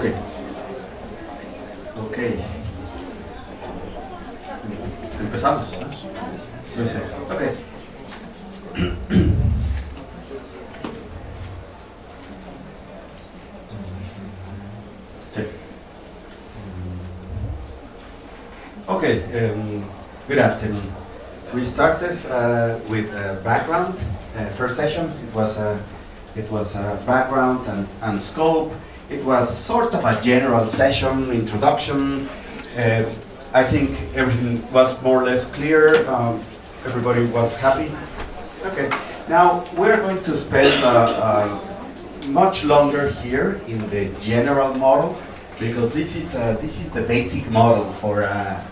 Okay. Okay. Empezamos. Okay. Okay. Good afternoon. We started with background. First session. It was background and scope. It was sort of a general session, introduction. I think everything was more or less clear. Everybody was happy. Okay. Now we're going to spend much longer here in the general model, because this is the basic model for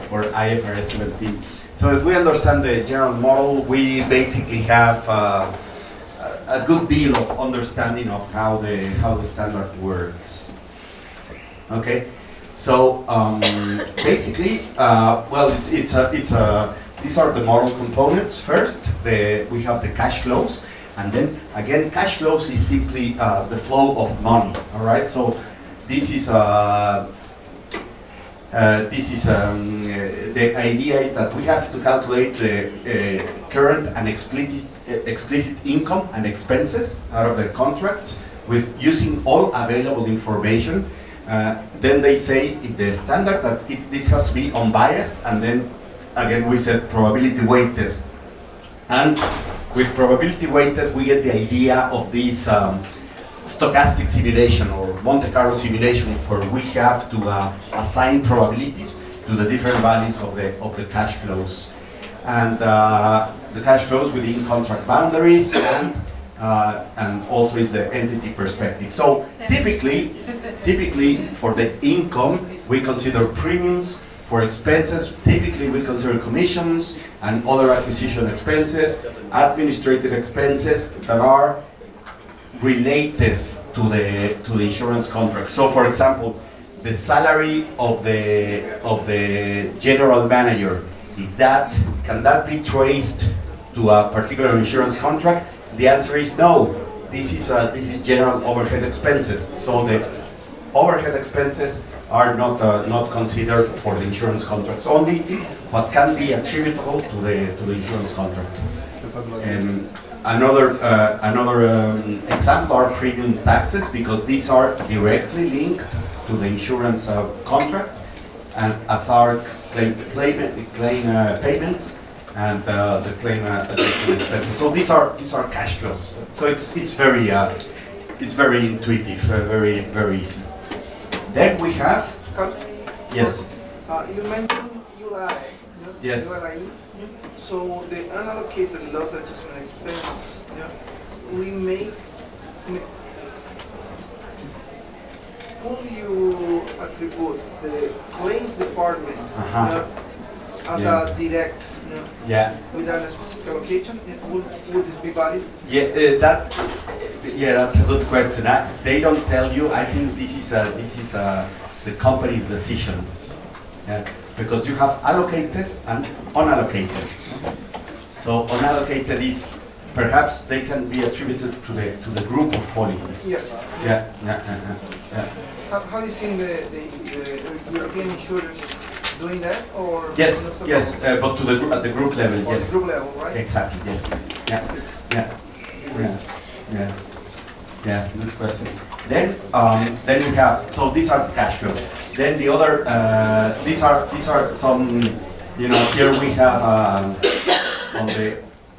IFRS 17. So if we understand the general model, we basically have a good deal of understanding of how the standard works. Okay, so basically, well, these are the model components. First, we have the cash flows, and then again, cash flows is simply the flow of money. All right, so this is the idea is that we have to calculate the current and explicit income and expenses out of the contracts with using all available information. Then they say in the standard that this has to be unbiased, and then again we said probability weighted. And with probability weighted we get the idea of this stochastic simulation or Monte Carlo simulation, where we have to assign probabilities to the different values of the cash flows, and the cash flows within contract boundaries, and also is the entity perspective. So typically for the income we consider premiums. For expenses, typically we consider commissions and other acquisition expenses, administrative expenses that are related to the insurance contract. So, for example, the salary of the general manager, can that be traced to a particular insurance contract? The answer is no. This is general overhead expenses. So the overhead expenses are not considered for the insurance contracts. Only what can be attributable to the insurance contract. Another example are premium taxes, because these are directly linked to the insurance contract, and as are claim payments and the claim expenses. So these are cash flows. So it's very intuitive, very easy. Then we have yes. You mentioned ULI. Yes. ULI. So the unallocated loss adjustment expense, we make. Will you attribute the claims department as a direct? Without a specific allocation, would this be valid? That's a good question. They don't tell you. I think this is the company's decision. Because you have allocated and unallocated. So unallocated is perhaps they can be attributed to the group of policies. Yeah. How do you see the European insurers doing that, or yes, but at the group level, or yes. The group level, right? Exactly, yes. Yeah, good question. Then we have, so these are cash flows. Then the other, these are some, here we have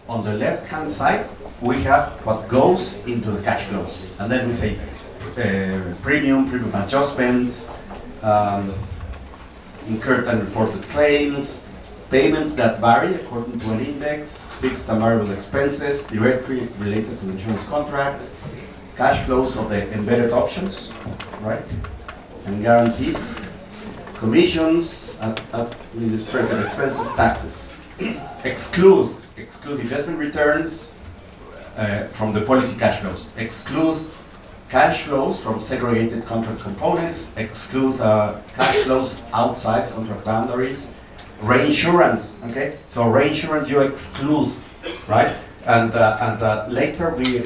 on the left hand side we have what goes into the cash flows, and then we say premium adjustments, incurred and reported claims, payments that vary according to an index, fixed and variable expenses directly related to insurance contracts, cash flows of the embedded options, right, and guarantees, commissions, administrative expenses, taxes. Exclude investment returns from the policy cash flows. Exclude cash flows from segregated contract components. Exclude cash flows outside contract boundaries. Reinsurance, okay? So reinsurance you exclude, right? And later we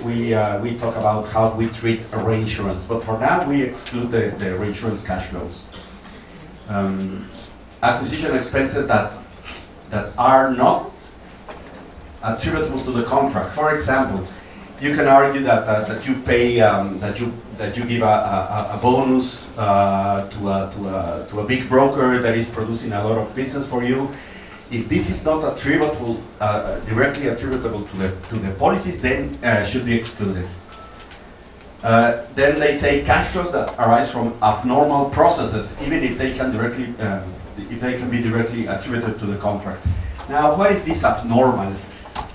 talk about how we treat reinsurance, but for now we exclude the reinsurance cash flows. Acquisition expenses that are not attributable to the contract. For example, you can argue that you pay that you give a bonus to a big broker that is producing a lot of business for you. If this is not attributable, directly attributable to the policies, then should be excluded. Then they say cash flows that arise from abnormal processes, even if they can be directly attributed to the contract. Now, what is this abnormal?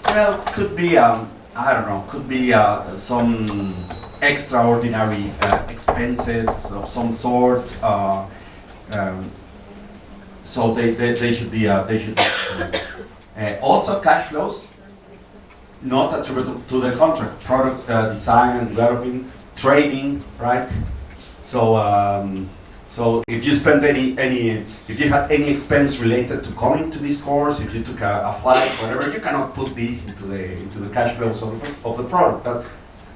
Well, could be I don't know, could be some extraordinary expenses of some sort. So they should be also cash flows not attributable to the contract, product design and developing, training, right? So so if you spend if you had any expense related to coming to this course, if you took a flight, whatever, you cannot put this into the cash flows of the product.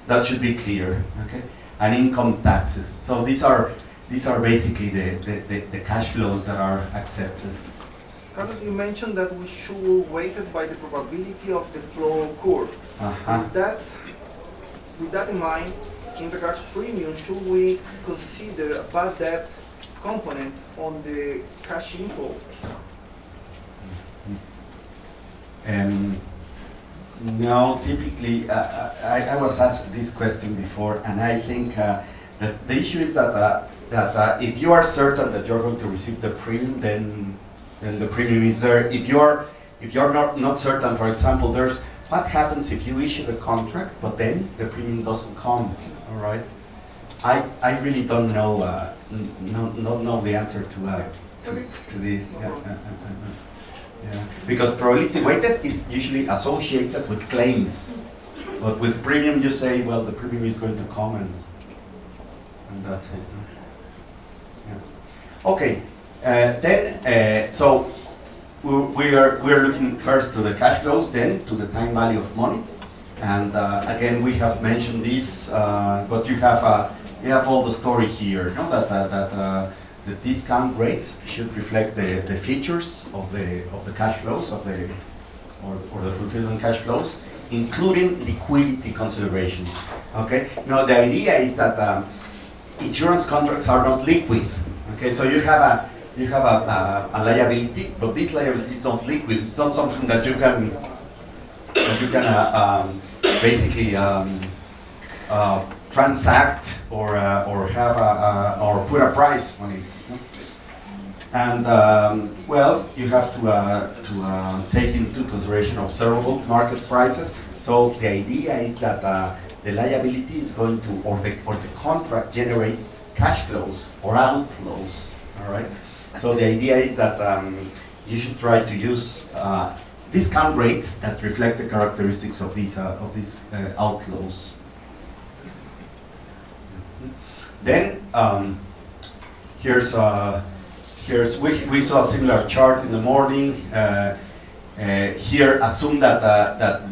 That should be clear, okay? And income taxes. So these are basically the cash flows that are accepted. Carlos, you mentioned that we should weight it by the probability of the flow curve. With that in mind, in regards to premium, should we consider a bad debt component on the cash inflow? No, typically, I was asked this question before, and I think that the issue is that if you are certain that you're going to receive the premium, then the premium is there. If you're not certain, for example, there's what happens if you issue the contract, but then the premium doesn't come. All right, I really don't know know the answer to this. Yeah. Because probability weighted is usually associated with claims, but with premium you say, well, the premium is going to come and that's it. Yeah. Okay, then so we're looking first to the cash flows, then to the time value of money, and again we have mentioned this, but you have all the story here, no? That the discount rates should reflect the features of the cash flows or the fulfillment cash flows, including liquidity considerations. Okay. Now the idea is that insurance contracts are not liquid. Okay. So you have a liability, but this liability is not liquid. It's not something that you can basically transact or have or put a price on it. And well, you have to take into consideration observable market prices. So the idea is that the liability is going to, or the contract generates cash flows or outflows. All right. So the idea is that you should try to use discount rates that reflect the characteristics of these outflows. Then we saw a similar chart in the morning. Here, assume that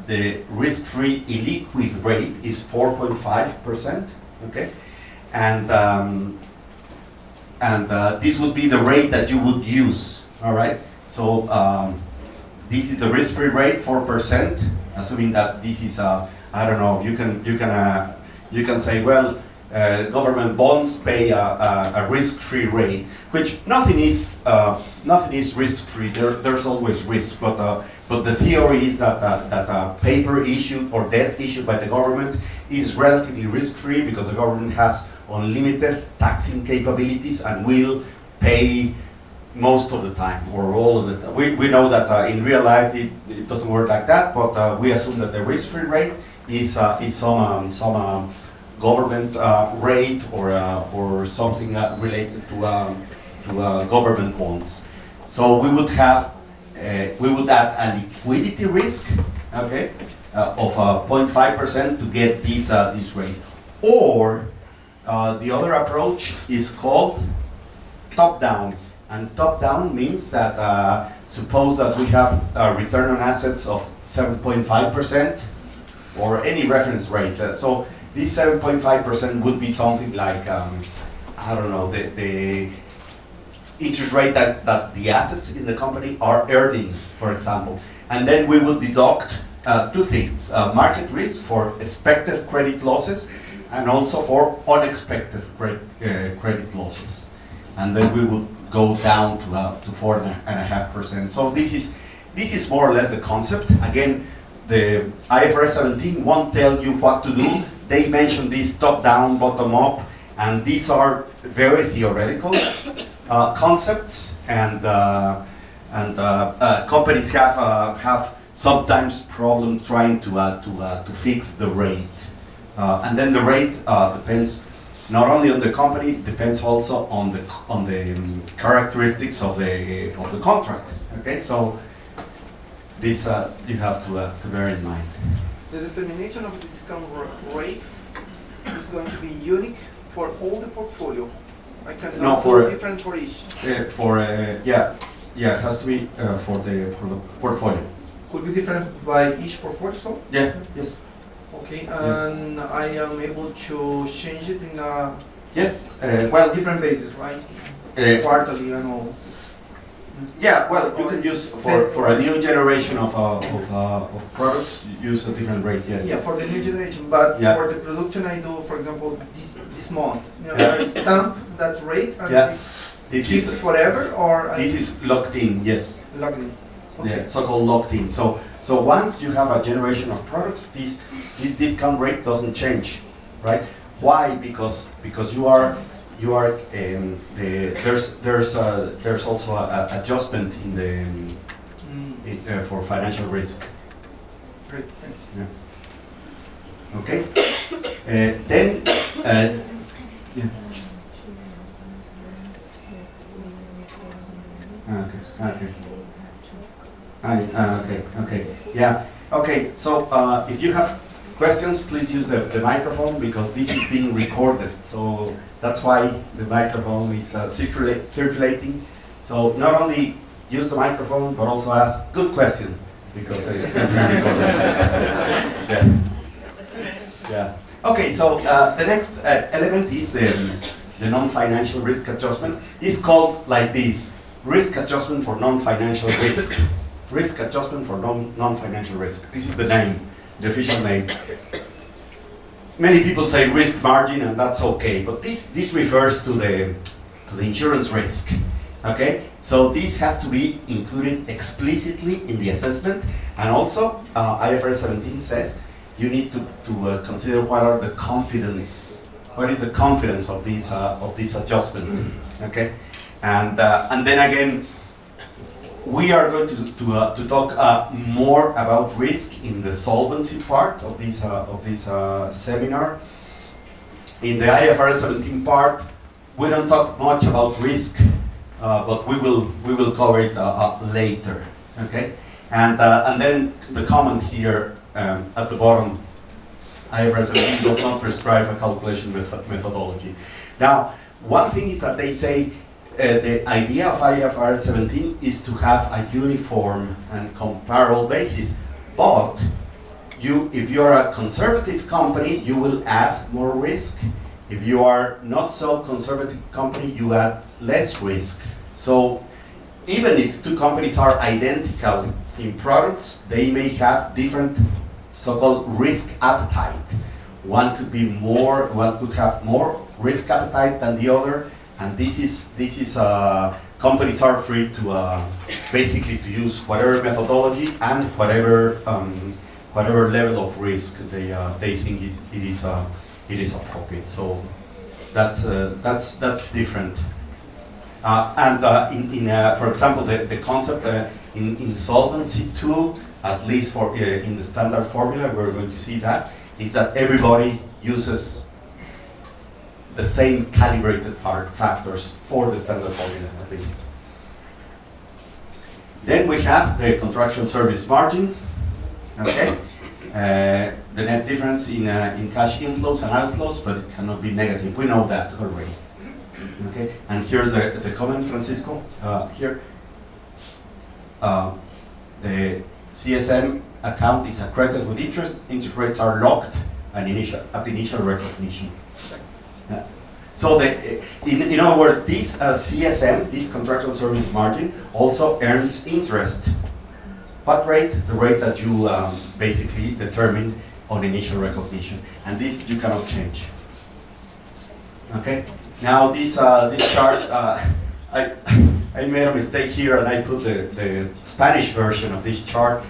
the risk-free illiquid rate is 4.5%. Okay, and this would be the rate that you would use. All right. So this is the risk-free rate, 4%. Assuming that this is I don't know. You can say, well, government bonds pay a risk-free rate, which nothing is risk-free. There's always risk, but the theory is that paper issued or debt issued by the government is relatively risk-free because the government has unlimited taxing capabilities and will pay most of the time or all of the time. We know that in real life it doesn't work like that, but we assume that the risk-free rate is some government rate or something related to government bonds. So we would add a liquidity risk, okay, of 0.5% to get this rate. Or the other approach is called top-down, and top-down means that suppose that we have a return on assets of 7.5%, or any reference rate. So this 7.5% would be something like, I don't know, the interest rate that the assets in the company are earning, for example. And then we would deduct two things, market risk for expected credit losses and also for unexpected credit losses. And then we would go down to 4.5%. So this is more or less the concept. Again, the IFRS 17 won't tell you what to do. They mention this top-down, bottom-up, and these are very theoretical concepts, and companies have sometimes problem trying to fix the rate, and then the rate depends not only on the company, depends also on the characteristics of the contract. Okay, so this you have to bear in mind. The determination of the discount rate is going to be unique for all the portfolio. I cannot do different for each. It has to be for the portfolio. Could be different by each portfolio. So? Yeah. Yes. Okay, and yes. I am able to change it in a different basis, right? Quarterly, annual. Yeah, well, you can use for a new generation of products, use a different rate. Yes. Yeah, for the new generation, but for the production, I do, for example, this month. I stamp that rate, and this is forever, or this is locked in. Yes. Locked in. Okay. Yeah, so-called locked in. So once you have a generation of products, this discount rate doesn't change, right? Why? Because there's also a adjustment in the for financial risk. Great, thanks. Yeah. Okay. Then yeah. Okay. Yeah. Okay. So if you have questions, please use the microphone, because this is being recorded. So that's why the microphone is circulating. So not only use the microphone, but also ask good questions, because it's going to be recorded. Yeah. Okay. So the next element is the non-financial risk adjustment. It's called like this: risk adjustment for non-financial risk. Risk adjustment for non-financial risk. This is the name, the official name. Many people say risk margin, and that's okay, but this refers to the insurance risk. Okay, so this has to be included explicitly in the assessment, and also IFRS 17 says you need to consider what is the confidence of this adjustment. Okay, and then again, we are going to talk more about risk in the solvency part of this seminar. In the IFRS 17 part, we don't talk much about risk, but we will cover it later. Okay, and then the comment here at the bottom: IFRS 17 does not prescribe a calculation methodology. Now, one thing is that they say. The idea of IFRS 17 is to have a uniform and comparable basis, but if you're a conservative company, you will add more risk. If you are not so conservative company, you add less risk. So even if two companies are identical in products, they may have different so-called risk appetite. One could have more risk appetite than the other. And this is companies are free to basically to use whatever methodology and whatever level of risk they think it is appropriate. So that's different. For example, the concept in Solvency II, at least for in the standard formula, we're going to see that is that everybody uses the same calibrated factors for the standard formula, at least. Then we have the contractual service margin. Okay, the net difference in cash inflows and outflows, but it cannot be negative. We know that already. Okay, and here's the comment, Francisco. Here, the CSM account is accredited with interest. Interest rates are locked and at initial recognition. Yeah. So in other words, this CSM, this contractual service margin, also earns interest. What rate? The rate that you basically determine on initial recognition, and this you cannot change. Okay. Now this chart, I made a mistake here, and I put the Spanish version of this chart,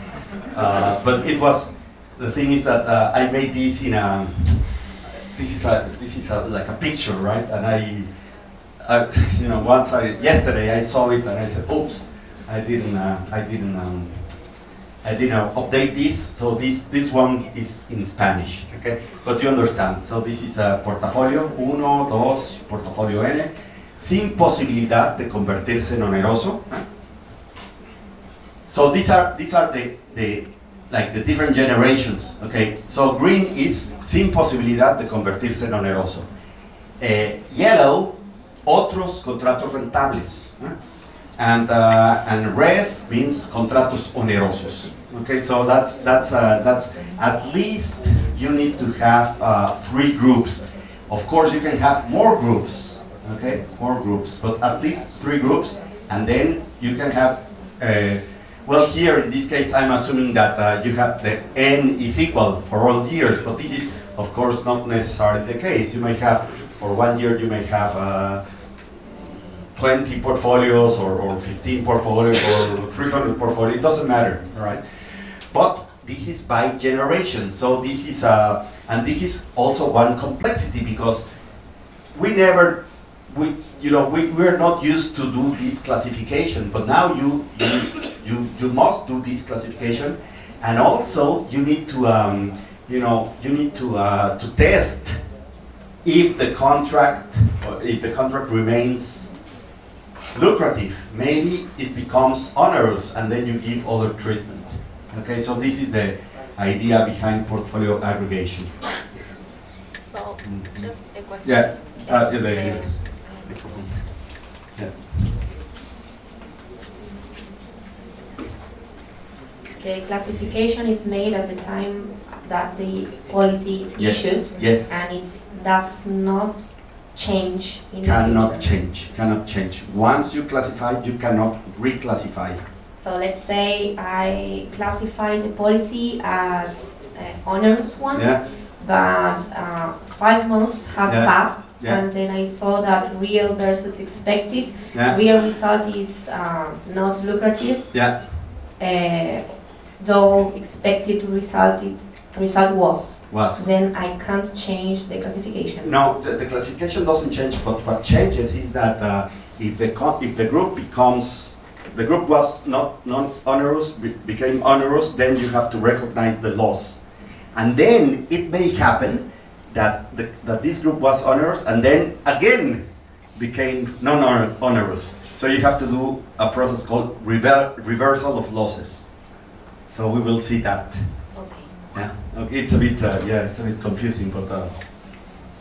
but it was, the thing is that I made this in a. This is like a picture, right? And I yesterday I saw it and I said, oops, I didn't update this. So this one is in Spanish, okay? But you understand. So this is a portafolio 1, 2, portafolio N, sin posibilidad de convertirse en oneroso. So these are the different generations, okay? So green is sin posibilidad de convertirse en oneroso. Yellow, otros contratos rentables. And red means contratos onerosos. Okay, so that's at least you need to have 3 groups. Of course, you can have more groups, okay, more groups, but at least 3 groups, and then you can have. Well, here in this case, I'm assuming that you have the N is equal for all years, but this is, of course, not necessarily the case. You may have, for 1 year, you may have 20 portfolios or 15 portfolios or 300 portfolios. It doesn't matter, all right? But this is by generation. So this is, and this is also one complexity because we're not used to do this classification, but now you must do this classification, and also you need to to test if the contract remains lucrative. Maybe it becomes onerous, and then you give other treatment. Okay, so this is the idea behind portfolio aggregation. So, just a question. Yeah. Yeah. The classification is made at the time that the policy is Yes. issued, Yes. and it does not change in the Cannot future. cannot change. Once you classify, you cannot reclassify. So let's say I classified the policy as onerous one, Yeah. but 5 months have Yeah. passed, Yeah. and then I saw that real versus expected. Yeah. Real result is not lucrative, Yeah. though expected result was. Was. Then I can't change the classification. No, the classification doesn't change, but what changes is that if the group becomes, the group was not onerous, became onerous, then you have to recognize the loss. And then it may happen that this group was onerous and then again became non-onerous. So you have to do a process called reversal of losses. So we will see that. Okay. Yeah. Okay. It's a bit it's a bit confusing, but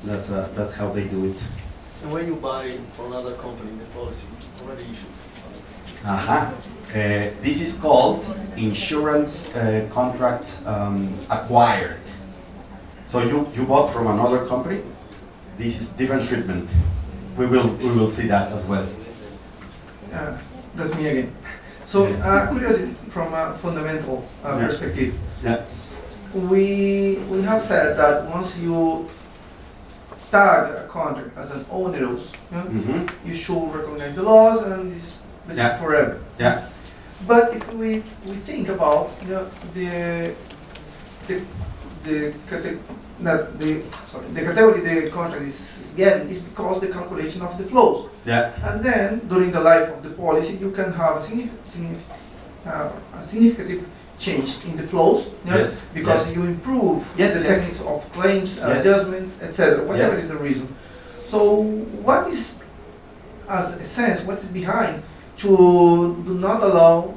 that's how they do it. And when you buy from another company the policy already issued. This is called insurance contract acquired. So you bought from another company. This is different treatment. We will see that as well. That's me again. So, curiosity from a fundamental perspective. Yeah. We have said that once you tag a contract as an onerous, you should recognize the loss, and this is basically forever. Yeah. But if we think about the category the contract is getting is because the calculation of the flows. Yeah. And then during the life of the policy, you can have a significant change in the flows. Yes. Because Yes. you improve Yes, the yes. techniques of claims, Yes. adjustments, etc. Whatever Yes. is the reason. So what is, as a sense, what is behind to do not allow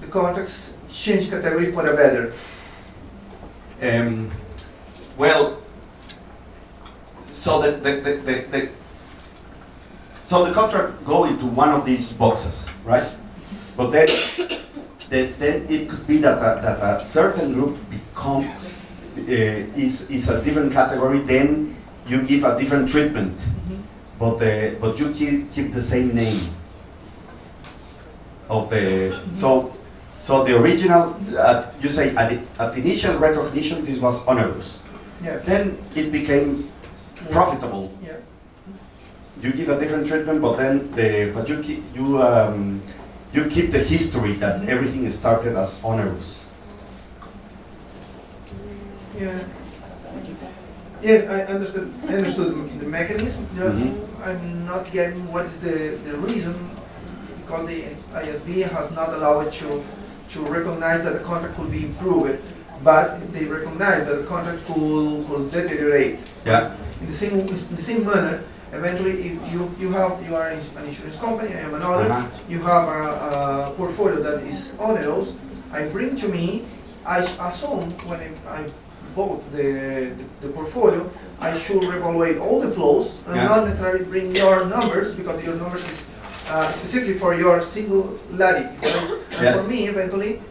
the contracts change category for the better? Well, so so the contract go into one of these boxes, right? But then then it could be that a certain group is a different category, then you give a different treatment, but you keep the same name of the, so the original, you say at initial recognition this was onerous. Yes. Then it became profitable. Yeah. You give a different treatment, but then you keep the history that everything started as onerous. Yeah. Yes, I understood the mechanism. I'm not getting what is the reason, because the ISB has not allowed to recognize that the contract could be improved, but they recognize that the contract could deteriorate. Yeah. In the same manner, eventually, if you are an insurance company, I am another, you have a portfolio that is onerous, I bring to me, I assume when I bought the portfolio, I should reevaluate all the flows and not necessarily bring your numbers, because your numbers is specifically for your singularity. Right? And for me, eventually,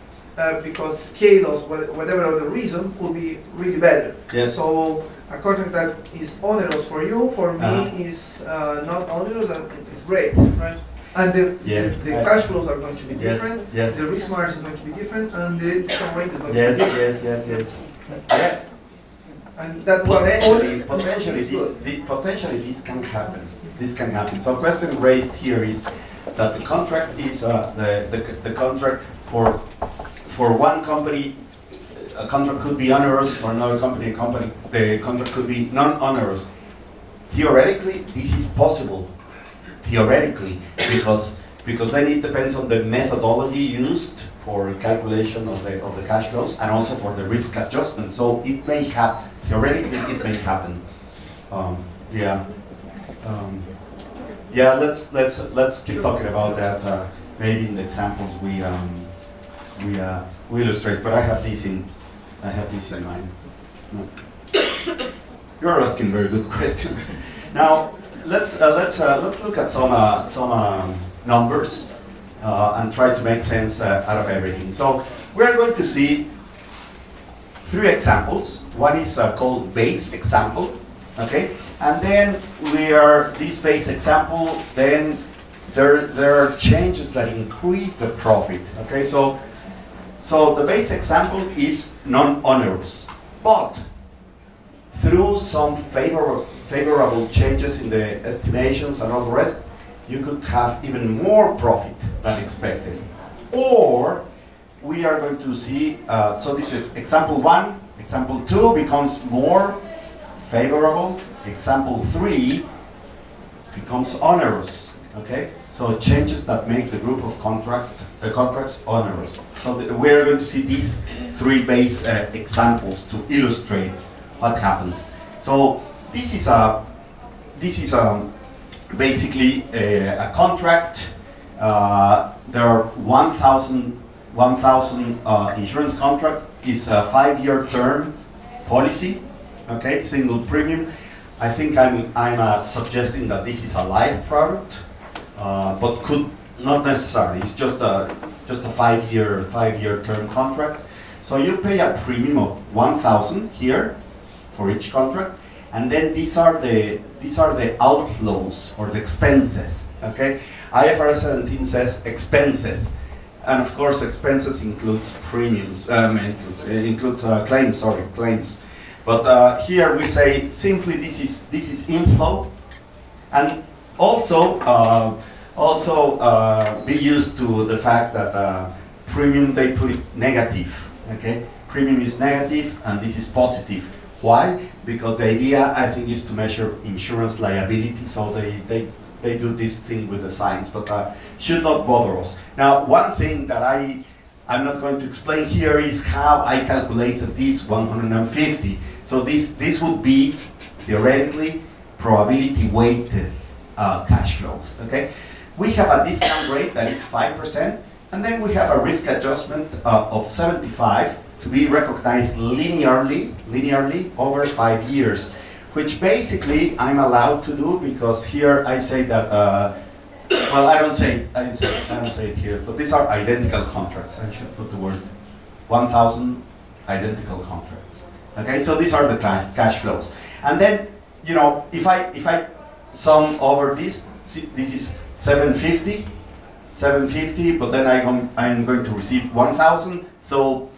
because scales, whatever other reason, could be really better. Yes. So a contract that is onerous for you, for me, is not onerous, and it's great, right? And the cash flows are going to be different, the risk margin is going to be different, and the discount rate is going to be different. Yes. Yeah. And that potentially this can happen. This can happen. So, question raised here is that the contract is the contract for one company. A contract could be onerous, for another company. The contract could be non-onerous. Theoretically, this is possible. Theoretically, because then it depends on the methodology used for calculation of the cash flows, and also for the risk adjustment. So it may happen. Theoretically, it may happen. Let's keep talking about that. Maybe in the examples we illustrate. But I have this in mind. You're asking very good questions. Now let's look at some numbers and try to make sense out of everything. So we're going to see 3 examples. One is called base example, okay? And then this base example, then there are changes that increase the profit, okay? So the base example is non-onerous, but through some favorable changes in the estimations and all the rest, you could have even more profit than expected. Or we are going to see, so this is example 1, example 2 becomes more favorable, example 3 becomes onerous, okay? So changes that make the group of contracts onerous. So we're going to see these 3 base examples to illustrate what happens. So this is basically a contract. There are 1,000 insurance contracts. It's a 5-year term policy, okay, single premium. I think I'm suggesting that this is a life product, but could not necessarily. It's just a 5-year term contract. So you pay a premium of 1,000 here for each contract, and then these are the outflows or the expenses. Okay, IFRS 17 says expenses, and of course expenses includes premiums, includes claims. But here we say simply this is inflow, and also be used to the fact that premium, they put it negative. Okay, premium is negative and this is positive. Why? Because the idea, I think, is to measure insurance liability, so they do this thing with the signs, but should not bother us. Now, one thing that I'm not going to explain here is how I calculated this 150. So this would be, theoretically, probability weighted cash flows, okay? We have a discount rate that is 5%, and then we have a risk adjustment of 75 to be recognized linearly over 5 years, which basically I'm allowed to do, because here I say that well, I don't say it here, but these are identical contracts. I should put the word 1,000 identical contracts. Okay, so these are the cash flows. And then, you know, if I sum over this, see, this is 750, but then I'm going to receive 1,000. So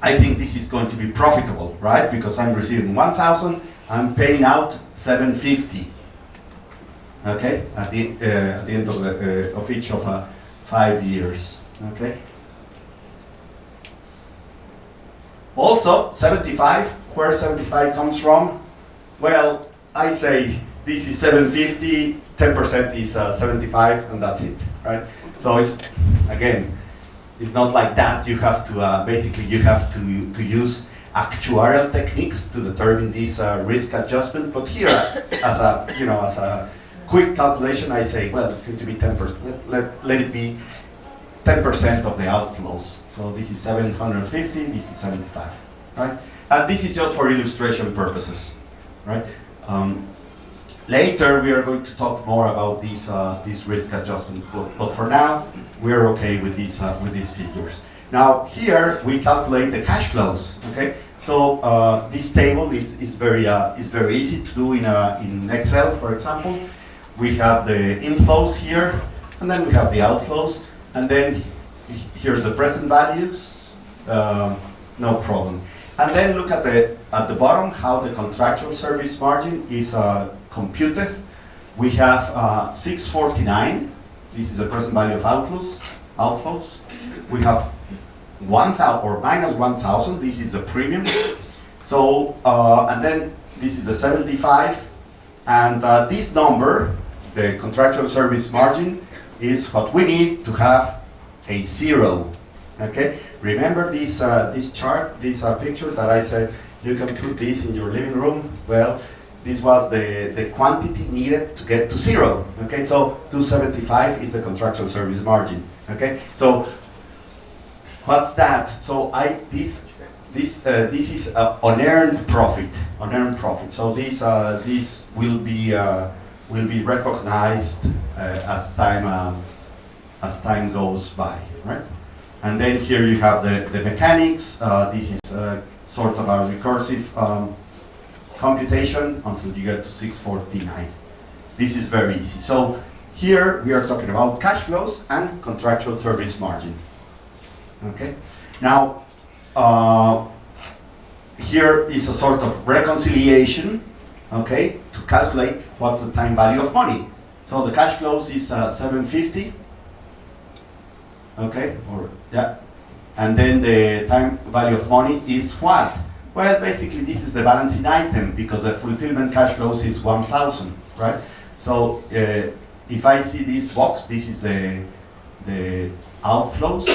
I think this is going to be profitable, right? Because I'm receiving 1,000, I'm paying out 750. Okay, at the end of each of 5 years. Okay. Also, 75. Where 75 comes from? Well, I say this is 750. 10% is 75, and that's it, right? So it's, again, it's not like that. You have to basically you have to use actuarial techniques to determine this risk adjustment. But here, as a quick calculation, I say, well, it's going to be 10%. Let it be 10% of the outflows. So this is 750. This is 75, right? And this is just for illustration purposes, right? Later, we are going to talk more about this risk adjustment, but for now, we're okay with these figures. Now, here we calculate the cash flows. Okay, so this table is very easy to do in Excel, for example. We have the inflows here, and then we have the outflows, and then here's the present values. No problem. And then look at the bottom how the contractual service margin is computed. We have 649. This is the present value of outflows. We have 1,000 or minus 1,000. This is the premium. So and then this is the 75, and this number, the contractual service margin, is what we need to have a zero. Okay. Remember this chart, this picture that I said you can put this in your living room. Well, this was the quantity needed to get to zero. Okay, so 275 is the contractual service margin. Okay, so what's that? So this is unearned profit. Unearned profit. So this will be recognized as time goes by, right? And then here you have the mechanics. This is sort of a recursive computation until you get to 649. This is very easy. So here we are talking about cash flows and contractual service margin. Okay. Now here is a sort of reconciliation. Okay, to calculate what's the time value of money. So the cash flows is 750. Okay, or yeah, and then the time value of money is what? Well, basically this is the balancing item because the fulfillment cash flows is 1,000, right? So if I see this box, this is the outflows.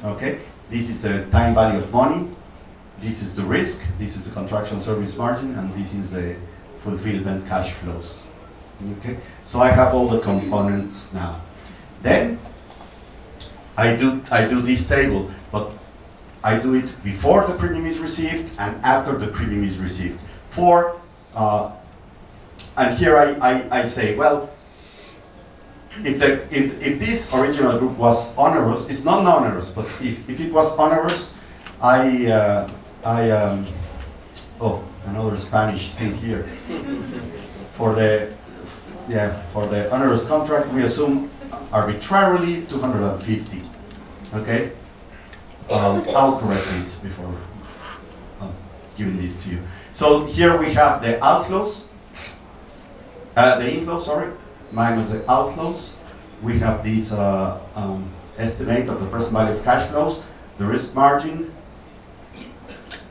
Okay, this is the time value of money. This is the risk. This is the contractual service margin, and this is the fulfillment cash flows. Okay, so I have all the components now. Then I do this table, but I do it before the premium is received and after the premium is received. And here I say, well, if this original group was onerous, it's not onerous, but if it was onerous, oh, another Spanish thing here. For the onerous contract, we assume arbitrarily 250. Okay? I'll correct this before giving this to you. So here we have the outflows, the inflows, sorry, minus the outflows. We have this estimate of the present value of cash flows, the risk margin,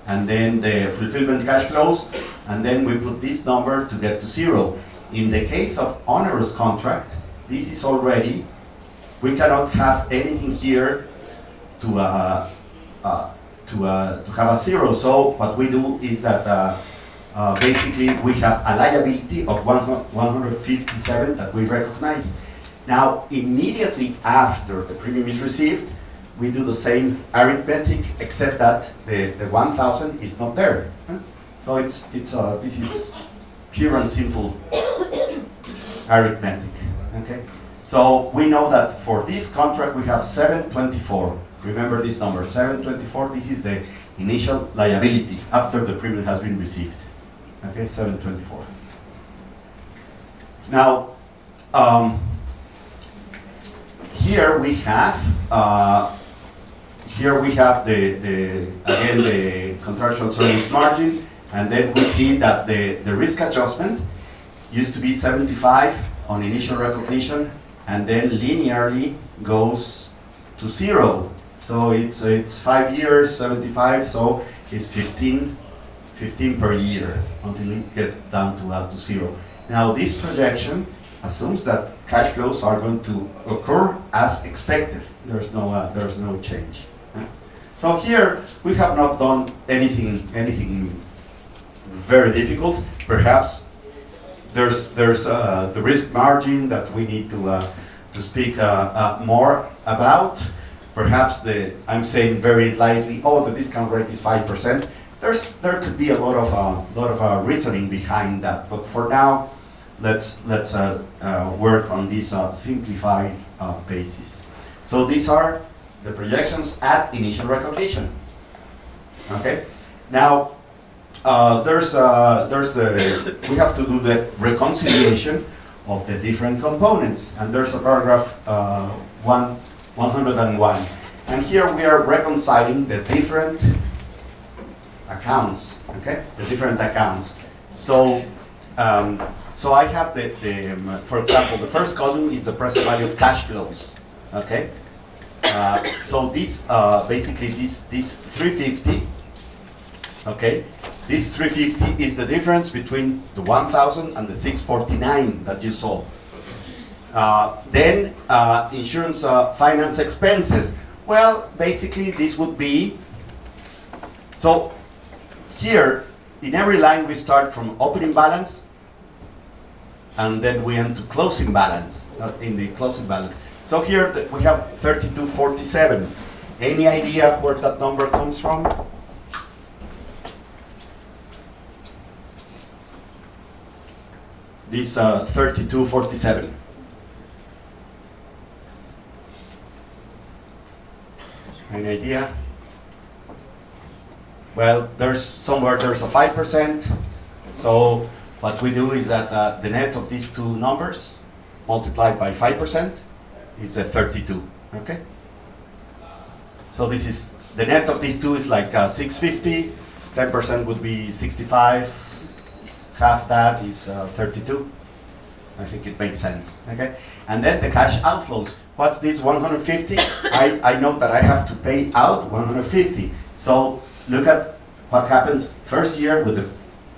and then the fulfillment cash flows, and then we put this number to get to zero. In the case of onerous contract, this is already, we cannot have anything here to have a zero. So what we do is that basically we have a liability of 157 that we recognize. Now, immediately after the premium is received, we do the same arithmetic, except that the 1,000 is not there. So this is pure and simple arithmetic. Okay. So we know that for this contract we have 724. Remember this number, 724. This is the initial liability after the premium has been received. Okay, 724. Now, here we have the contractual service margin, and then we see that the risk adjustment used to be 75 on initial recognition, and then linearly goes to 0. So it's 5 years, 75, so it's 15 per year until it gets down to 0. Now this projection assumes that cash flows are going to occur as expected. There's no change. So here we have not done anything very difficult. Perhaps there's the risk margin that we need to speak more about. Perhaps I'm saying very lightly, oh, the discount rate is 5%. There could be a lot of reasoning behind that, but for now, let's work on this simplified basis. So these are the projections at initial recognition. Okay. Now we have to do the reconciliation of the different components, and there's a paragraph 101, and here we are reconciling the different accounts. Okay, the different accounts. So so I have for example, the first column is the present value of cash flows. Okay, so this basically this 350. Okay, this 350 is the difference between the 1,000 and the 649 that you saw. Then insurance finance expenses. Well, basically this would be, so here in every line we start from opening balance and then we end to closing balance, in the closing balance. So here we have 3247. Any idea where that number comes from? This 3247. Any idea? Well, there's a 5%. So what we do is that the net of these two numbers multiplied by 5% is a 32. Okay. So this is the net of these two is like 650. 10% would be 65. Half that is 32. I think it makes sense. Okay. And then the cash outflows. What's this 150? I know that I have to pay out 150. So look at what happens first year with the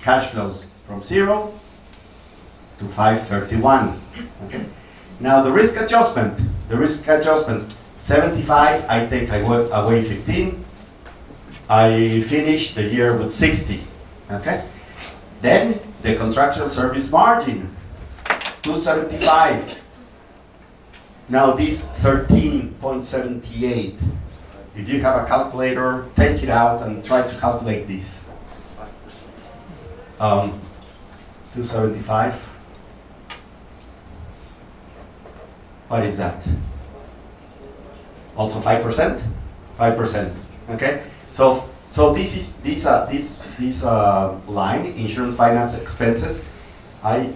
cash flows from 0 to 531. Okay. Now the risk adjustment. 75, I take away 15. I finish the year with 60. Okay. Then the contractual service margin, 275. Now this 13.78. If you have a calculator, take it out and try to calculate this. 275. What is that? Also 5%? 5%. Okay. So this line, insurance finance expenses, I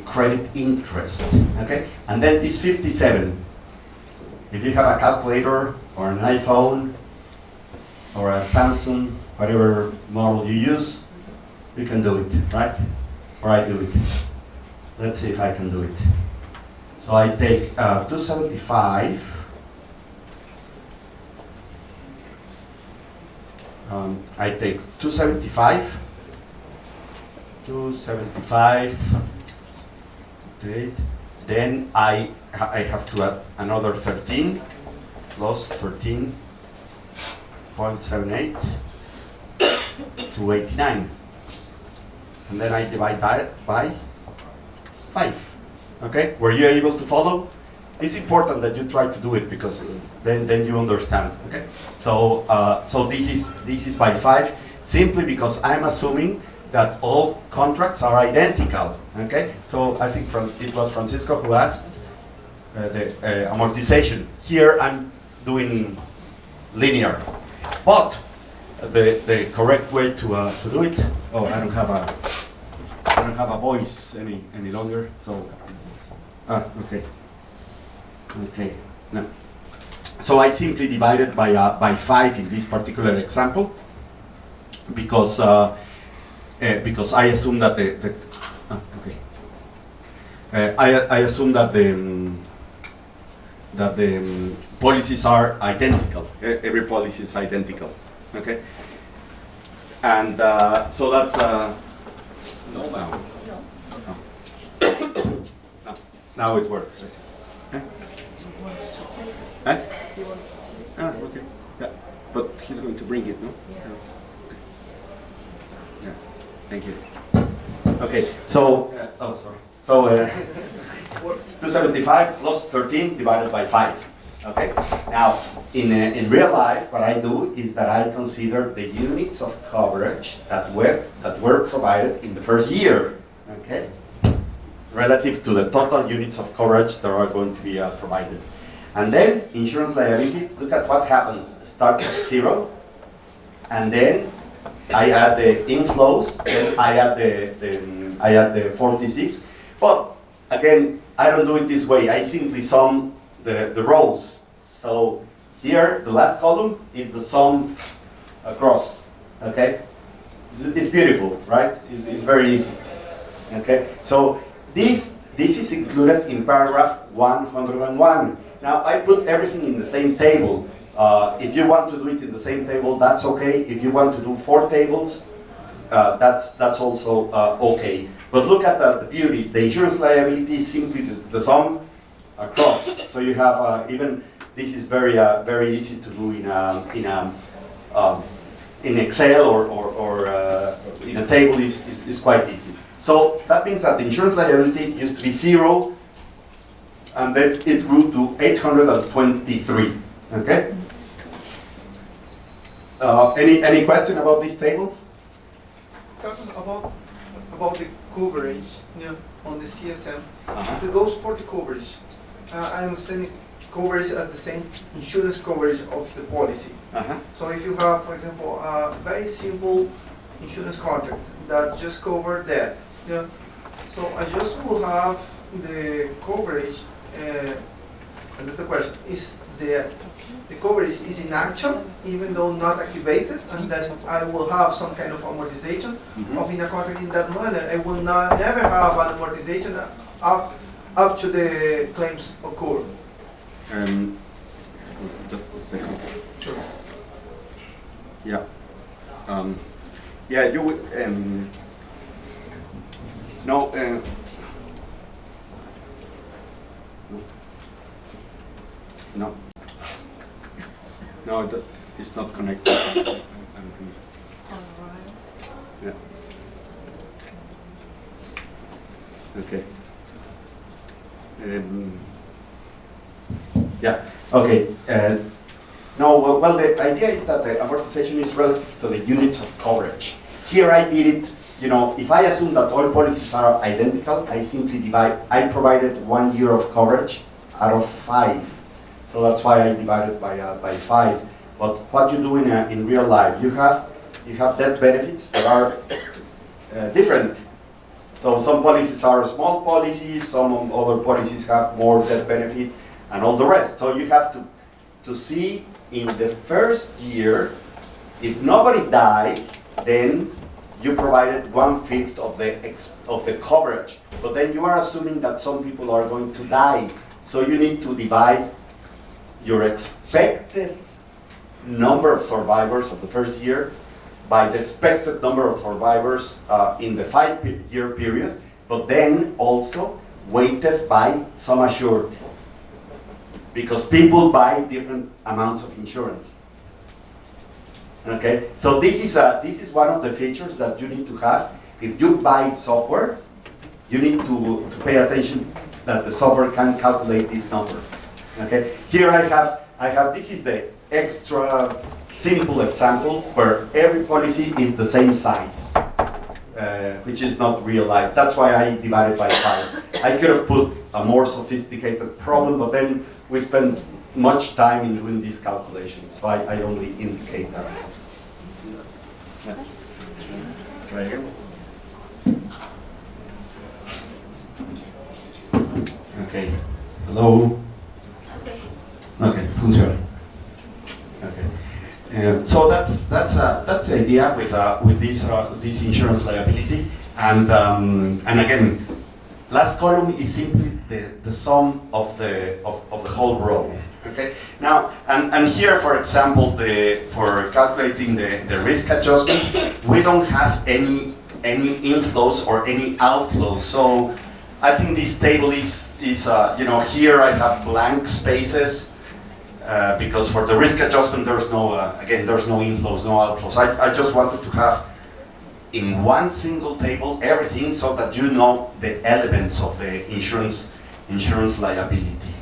credit interest. Okay. And then this 57. If you have a calculator or an iPhone or a Samsung, whatever model you use, you can do it, right? Or I do it. Let's see if I can do it. So I take 275. I take 275. 275. Okay. Then I have to add another 13 plus 13.78 to 89. And then I divide that by 5. Okay? Were you able to follow? It's important that you try to do it because then you understand. Okay? So this is by 5 simply because I'm assuming that all contracts are identical. Okay? So I think it was Francisco who asked amortization. Here I'm doing linear, but the correct way to do it. Oh, I don't have a voice any longer. So okay. No. So I simply divided by 5 in this particular example because I assume that I assume that the policies are identical. Every policy is identical. Okay, and so that's no. Now it works. Okay. Okay. Yeah, but he's going to bring it, no? Yeah. Thank you. Okay. So, sorry. So, 275 plus 13 divided by 5. Okay. Now, in real life, what I do is that I consider the units of coverage that were provided in the first year. Okay. Relative to the total units of coverage that are going to be provided. And then insurance liability, look at what happens. It starts at 0, and then I add the inflows, then I add the 46. But again, I don't do it this way. I simply sum the rows. So here, the last column is the sum across. Okay, it's beautiful, right? It's very easy. Okay, so this is included in paragraph 101. Now, I put everything in the same table. If you want to do it in the same table, that's okay. If you want to do 4 tables, that's also okay. But look at the beauty. The insurance liability is simply the sum across. So you have even this is very easy to do in Excel or in a table is quite easy. So that means that the insurance liability used to be 0. And then it grew to 823. Okay. Any question about this table? Carlos, about the coverage, on the CSM. If it goes for the coverage, I understand coverage as the same insurance coverage of the policy. So if you have, for example, a very simple insurance contract that just covers death, so I just will have the coverage. And that's the question: is the coverage is in action, even though not activated, and then I will have some kind of amortization of in a contract in that manner. I will never have an amortization up to the claims occur. Just a second. Sure. Yeah. Yeah. You would. No. No. No, it's not connected. I don't think so. Yeah. Okay. Yeah. Okay. No. Well, the idea is that the amortization is relative to the units of coverage. Here I did it. If I assume that all policies are identical, I simply divide. I provided 1 year of coverage out of 5. So that's why I divided by 5. But what you do in real life, you have death benefits that are different. So some policies are small policies, some other policies have more death benefit, and all the rest. So you have to see in the first year, if nobody died, then you provided 1/5 of the coverage. But then you are assuming that some people are going to die, so you need to divide your expected number of survivors of the first year by the expected number of survivors in the 5-year period, but then also weighted by sum assured, because people buy different amounts of insurance. Okay, so this is one of the features that you need to have. If you buy software, you need to pay attention that the software can calculate this number. Okay, here I have this is the extra simple example where every policy is the same size, which is not real life. That's why I divided by 5. I could have put a more sophisticated problem, but then we spend much time in doing these calculations, so I only indicate that. Yeah. Right here. Okay. Hello. Okay, funciona. Okay. So that's the idea with this insurance liability, and again, last column is simply the sum of the whole row. Okay. Now and here, for example, for calculating the risk adjustment, we don't have any inflows or any outflows. So I think this table is here I have blank spaces. Because for the risk adjustment, there's no inflows, no outflows. I just wanted to have in one single table everything so that you know the elements of the insurance liability.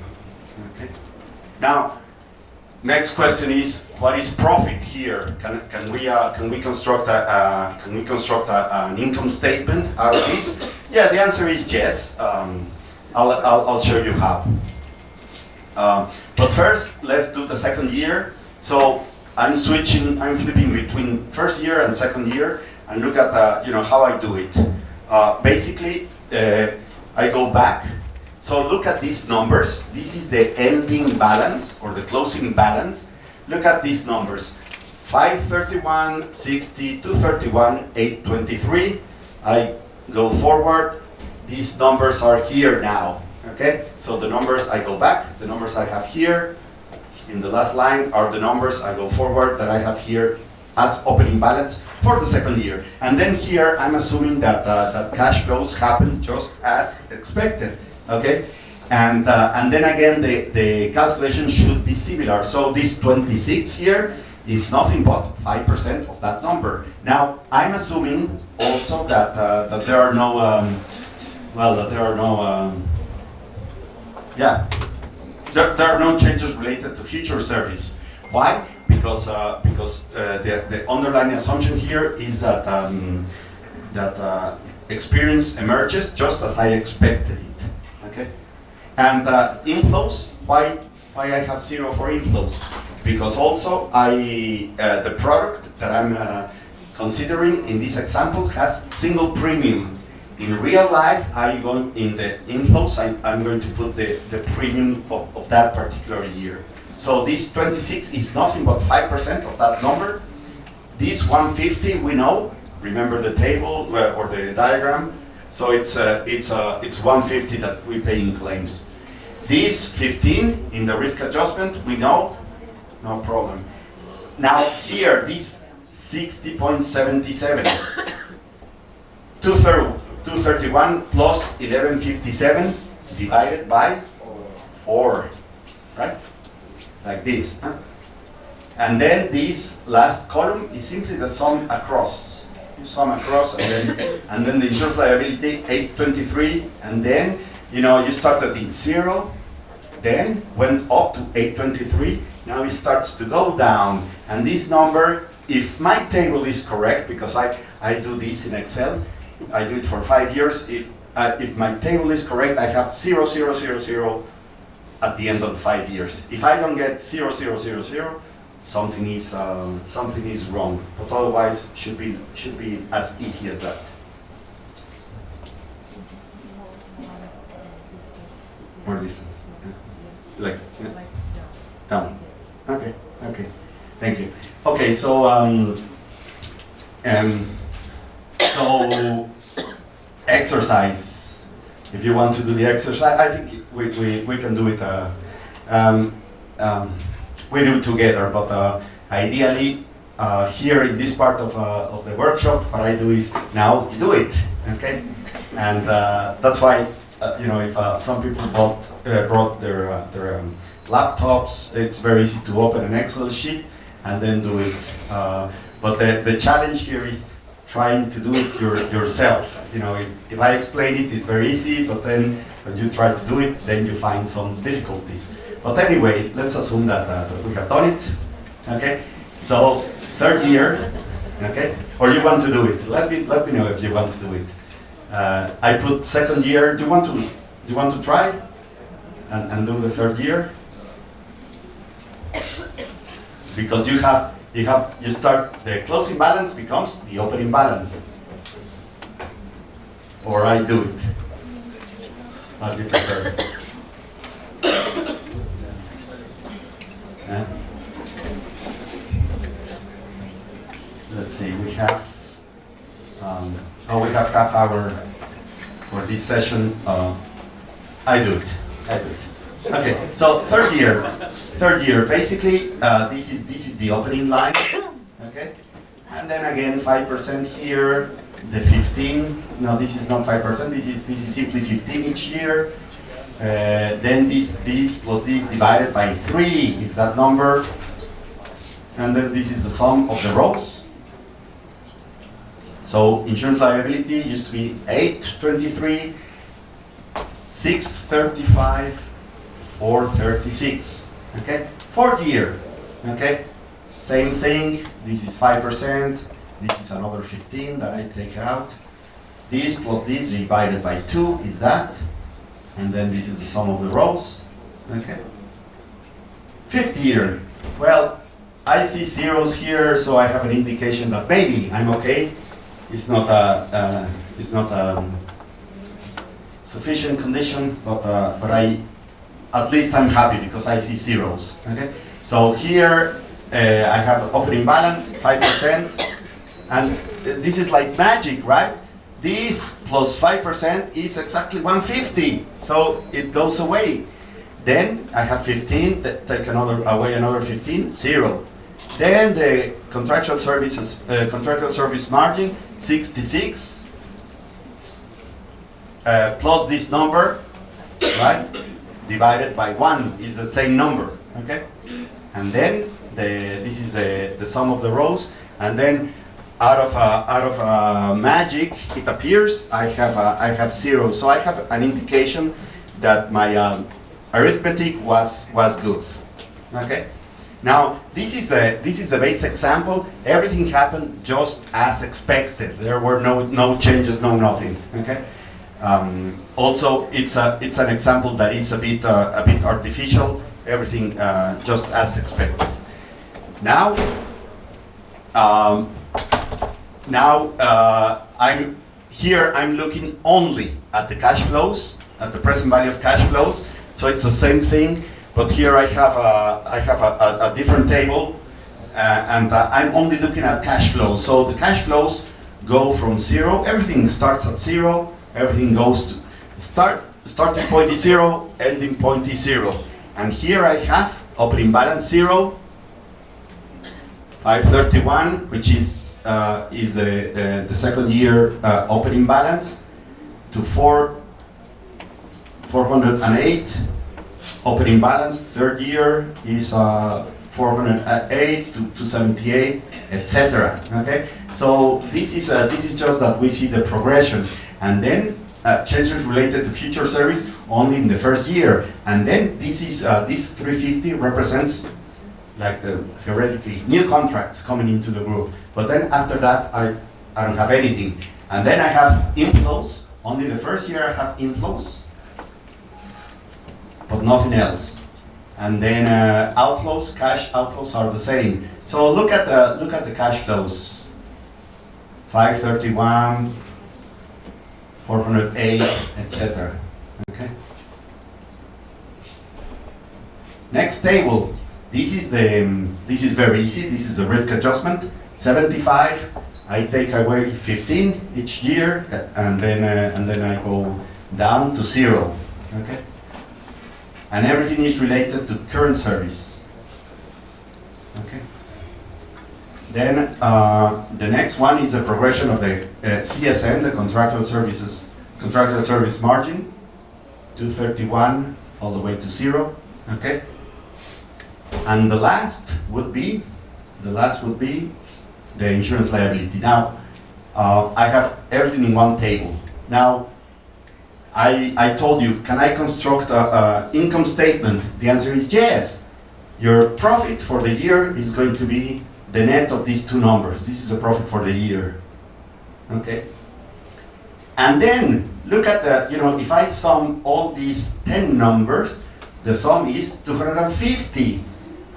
Okay. Now, next question is, what is profit here? Can we construct an income statement out of this? Yeah, the answer is yes. I'll show you how. But first, let's do the second year. So I'm flipping between first year and second year, and look at how I do it. Basically, I go back. So look at these numbers. This is the ending balance or the closing balance. Look at these numbers: 531, 60, 231, 823. I go forward. These numbers are here now. Okay, so the numbers I go back, the numbers I have here in the last line are the numbers I go forward that I have here as opening balance for the second year. And then here I'm assuming that that cash flows happen just as expected. Okay, and then again the calculation should be similar. So this 26 here is nothing but 5% of that number. Now I'm assuming also that there are no there are no changes related to future service. Why? Because the underlying assumption here is that experience emerges just as I expected it. Okay, and inflows. Why I have 0 for inflows? Because also the product that I'm considering in this example has single premium. In real life, in the inflows, I'm going to put the premium of that particular year. So this 26 is nothing but 5% of that number. This 150 we know. Remember the table or the diagram. So it's 150 that we pay in claims. This 15 in the risk adjustment we know, no problem. Now here this 60.77, 231 plus 1157 divided by 4, right? Like this. Huh? And then this last column is simply the sum across. You sum across, and then the insurance liability 823, and then you started in 0, then went up to 823. Now it starts to go down, and this number, if my table is correct, because I do this in Excel. I do it for 5 years. If my table is correct, I have 0, 0, 0, 0 at the end of the 5 years. If I don't get 0, 0, 0, 0, something is wrong. But otherwise, should be as easy as that. More distance. Yeah. Down. Okay. Thank you. Okay. So exercise. If you want to do the exercise, I think we can do it. We do it together, but ideally, here in this part of the workshop, what I do is now you do it, okay? And that's why if some people brought their laptops, it's very easy to open an Excel sheet and then do it. But the challenge here is trying to do it yourself. If I explain it, it's very easy, but then when you try to do it, then you find some difficulties. But anyway, let's assume that we have done it. Okay, so third year. Okay, or you want to do it? Let me know if you want to do it. I put second year. Do you want to You want to try and do the third year? Because you start, the closing balance becomes the opening balance. Or I do it. How do you prefer? Let's see, we have half hour for this session. I do it. Okay, so third year. Basically, this is the opening line. Okay, and then again 5% here. The 15. No, this is not 5%. This is simply 15 each year. Then this plus this divided by 3 is that number. And then this is the sum of the rows. So insurance liability used to be 823, 635, 436. Okay, fourth year. Okay, same thing. This is 5%. This is another 15 that I take out. This plus this divided by 2 is that. And then this is the sum of the rows. Okay. Fifth year. Well, I see zeros here, so I have an indication that maybe I'm okay. It's not a sufficient condition, but at least I'm happy because I see zeros. Okay. So here I have opening balance 5%, and this is like magic, right? This plus 5% is exactly 150, so it goes away. Then I have 15, take away another 15, 0. Then the contractual service margin, 66, plus this number, right? Divided by 1 is the same number, okay? And then this is the sum of the rows, and then out of magic, it appears I have 0. So I have an indication that my arithmetic was good. Okay. Now this is the base example. Everything happened just as expected. There were no changes, no nothing. Okay. Also, it's an example that is a bit artificial. Everything just as expected. Now. I'm looking only at the cash flows, at the present value of cash flows. So it's the same thing, but here I have a different table, and I'm only looking at cash flows. So the cash flows go from 0. Everything starts at 0. Everything goes to starting point is 0, ending point is 0. And here I have opening balance 0, 531, which is the second year opening balance, to 408 opening balance. Third year is 408 to 278, etc. Okay, so this is just that we see the progression, and then changes related to future service only in the first year, and then this 350 represents, like, theoretically new contracts coming into the group. But then after that, I don't have anything. And then I have inflows. Only the first year I have inflows, but nothing else. And then outflows, cash outflows are the same. So look at the cash flows. 531, 408, etc. Okay. Next table. This is very easy. This is the risk adjustment. 75. I take away 15 each year, and then I go down to 0. Okay. And everything is related to current service. Okay. Then the next one is a progression of the CSM, the contractual service margin, 231 all the way to 0. Okay. And the last would be the insurance liability. Now, I have everything in one table. Now, I told you, can I construct a income statement? The answer is yes. Your profit for the year is going to be the net of these two numbers. This is a profit for the year. Okay. And then look at the, if I sum all these 10 numbers, the sum is 250.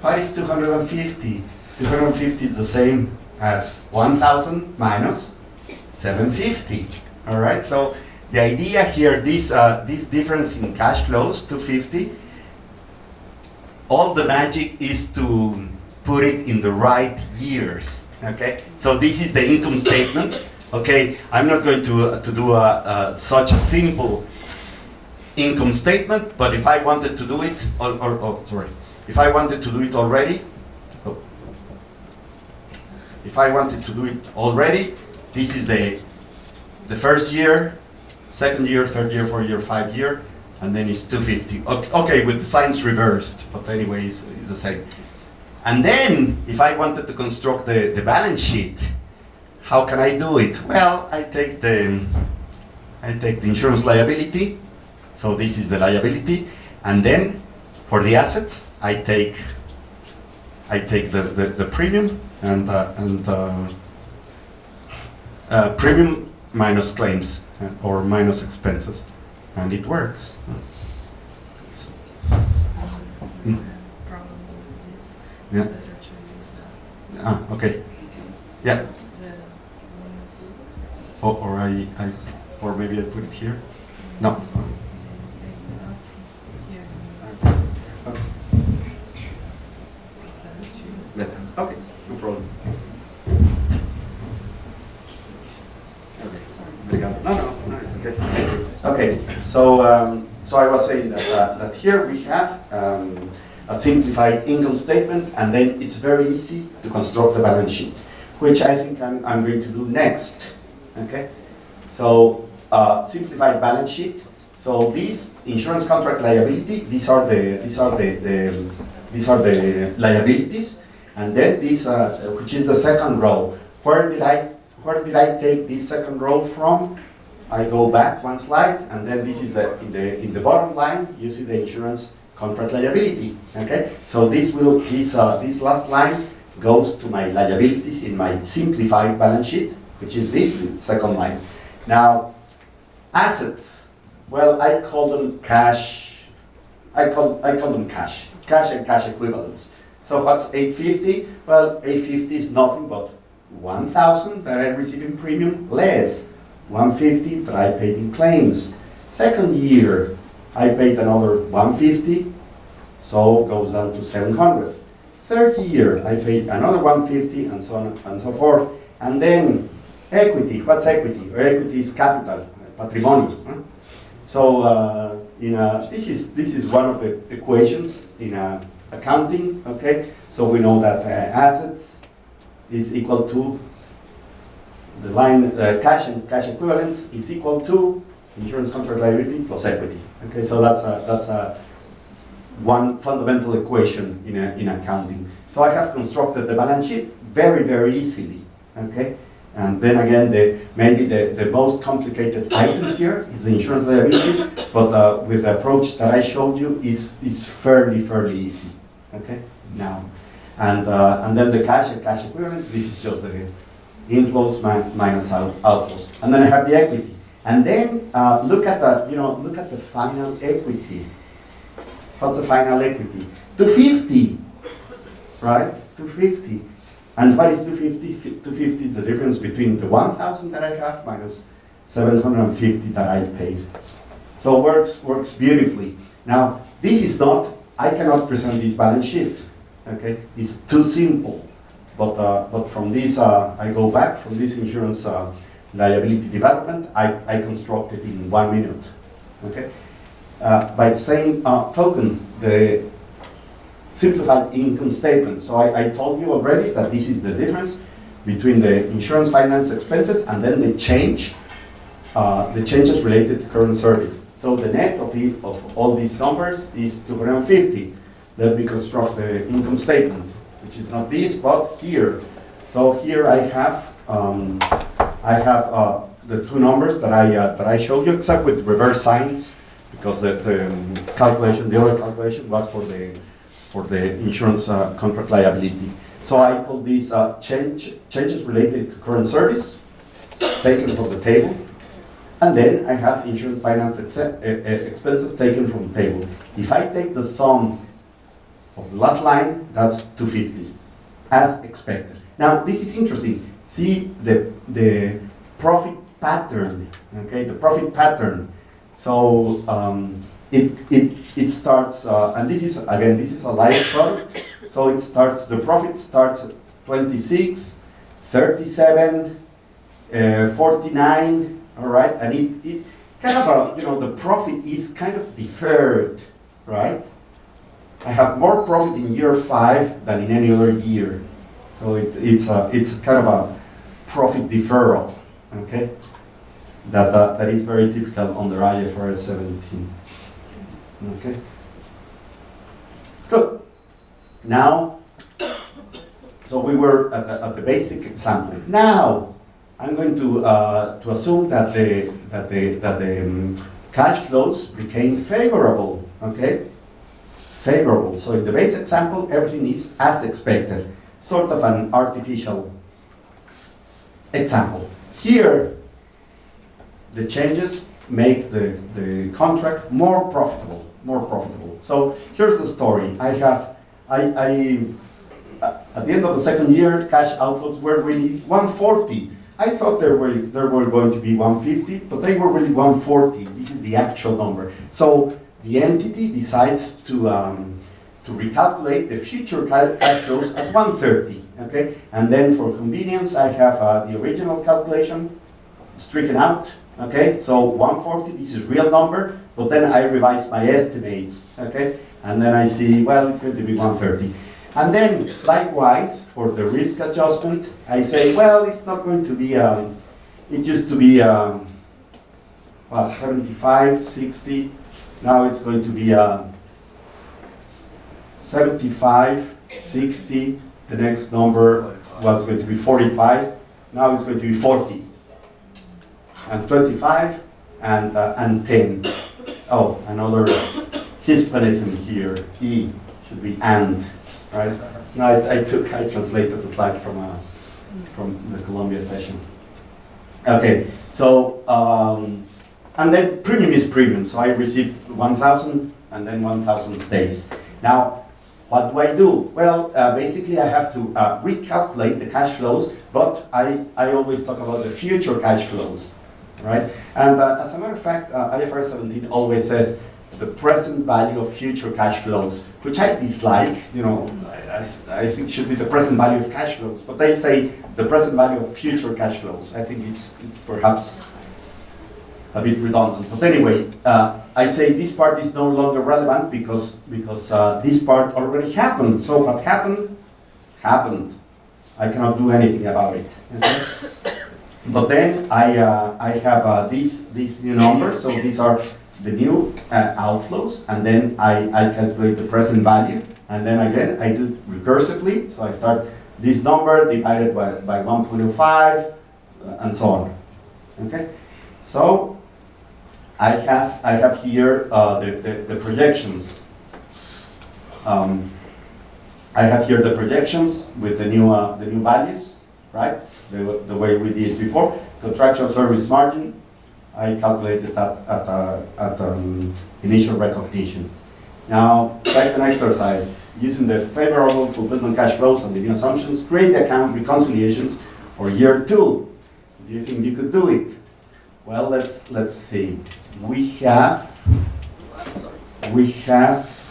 What is 250? 250 is the same as 1,000 minus 750. All right, so the idea here, this difference in cash flows, 250, all the magic is to put it in the right years. Okay, so this is the income statement. Okay, I'm not going to do such a simple income statement, but if I wanted to do it, if I wanted to do it already, this is the first year, second year, third year, fourth year, 5 year, and then it's 250. Okay, with the signs reversed, but anyway, it's the same. And then, if I wanted to construct the balance sheet, how can I do it? Well, I take the insurance liability, so this is the liability, and then for the assets, I take the premium and premium minus claims or minus expenses, and it works. Yeah. Okay. Yeah. Or maybe I put it here. No. Okay, no problem. No, it's okay. Okay, so I was saying that here we have a simplified income statement, and then it's very easy to construct the balance sheet, which I think I'm going to do next. Okay, so simplified balance sheet. So this insurance contract liability, these are the liabilities, and then this, which is the second row. Where did I take this second row from? I go back one slide, and then this is in the bottom line. You see the insurance contract liability. Okay, so this last line goes to my liabilities in my simplified balance sheet, which is this second line. Now, assets. Well, I call them cash. I call them cash and cash equivalents. So what's 850? Well, 850 is nothing but 1,000 that I receive in premium less 150 that I paid in claims. Second year, I paid another 150, so it goes down to 700. Third year, I paid another 150, and so on and so forth. And then equity. What's equity? Equity is capital, patrimonio. Huh? So this is one of the equations in accounting. Okay, so we know that assets is equal to the line cash and cash equivalents is equal to insurance contract liability plus equity. Okay, so that's one fundamental equation in accounting. So I have constructed the balance sheet very, very easily. Okay, and then again, maybe the most complicated item here is the insurance liability, but with the approach that I showed you is fairly easy. Okay, now, and then the cash and cash equivalents. This is just the inflows minus outflows, and then I have the equity. And then look at the final equity. What's the final equity? 250, right? 250. And what is 250? 250 is the difference between the 1,000 that I have minus 750 that I paid. So works beautifully. Now, this is not, I cannot present this balance sheet. Okay, it's too simple. But from this, I go back from this insurance liability development. I construct it in 1 minute. Okay. By the same token, the simplified income statement. So I told you already that this is the difference between the insurance finance expenses and then the changes related to current service. So the net of all these numbers is 250. Let me construct the income statement, which is not this, but here. So here I have the two numbers that I showed you, except with reverse signs, because the other calculation was for the insurance contract liability. So I call these changes related to current service, taken from the table. And then I have insurance finance expenses taken from the table. If I take the sum of the last line, that's 250, as expected. Now, this is interesting. See the profit pattern, okay? The profit pattern. So it starts, and this is, again, this is a live product. So it starts, the profit starts at 26, 37, 49, all right? And it kind of, the profit is kind of deferred, right? I have more profit in year 5 than in any other year. So it's kind of a profit deferral, okay? That is very typical under IFRS 17. Okay? Good. Now, so we were at the basic example. Now, I'm going to assume that the cash flows became favorable. Okay? Favorable. So in the base example, everything is as expected. Sort of an artificial example. Here, the changes make the contract more profitable. So here's the story. At the end of the second year, cash outflows were really 140. I thought there were going to be 150, but they were really 140. This is the actual number. So the entity decides to recalculate the future cash flows at 130. Okay, and then for convenience, I have the original calculation stricken out. Okay, so 140, this is real number, but then I revise my estimates, okay? And then I see, well, it's going to be 130. And then, likewise, for the risk adjustment, I say, well, it's not going to be, it used to be, 75, 60, now it's going to be 75, 60, the next number was going to be 45, now it's going to be 40. And 25, and 10. Oh, another Hispanism here. E should be and, right? No, I translated the slides from the Columbia session. Okay, so, and then premium is premium. So I receive 1,000, and then 1,000 stays. Now, what do I do? Well, basically I have to recalculate the cash flows, but I always talk about the future cash flows. Right? And as a matter of fact, IFRS 17 always says the present value of future cash flows, which I dislike. I think it should be the present value of cash flows, but they say the present value of future cash flows. I think it's perhaps a bit redundant. But anyway, I say this part is no longer relevant because this part already happened. So what happened, happened. I cannot do anything about it. Okay? But then I have these new numbers, so these are the new outflows, and then I calculate the present value, and then again I do recursively, so I start this number divided by 1.05, and so on. Okay, so I have here the projections. I have here the projections with the new values, right? The way we did before. Contractual service margin, I calculated that at initial recognition. Now, like an exercise, using the favorable fulfillment cash flows and the new assumptions, create the account reconciliations for year 2. Do you think you could do it? Well, let's see. We have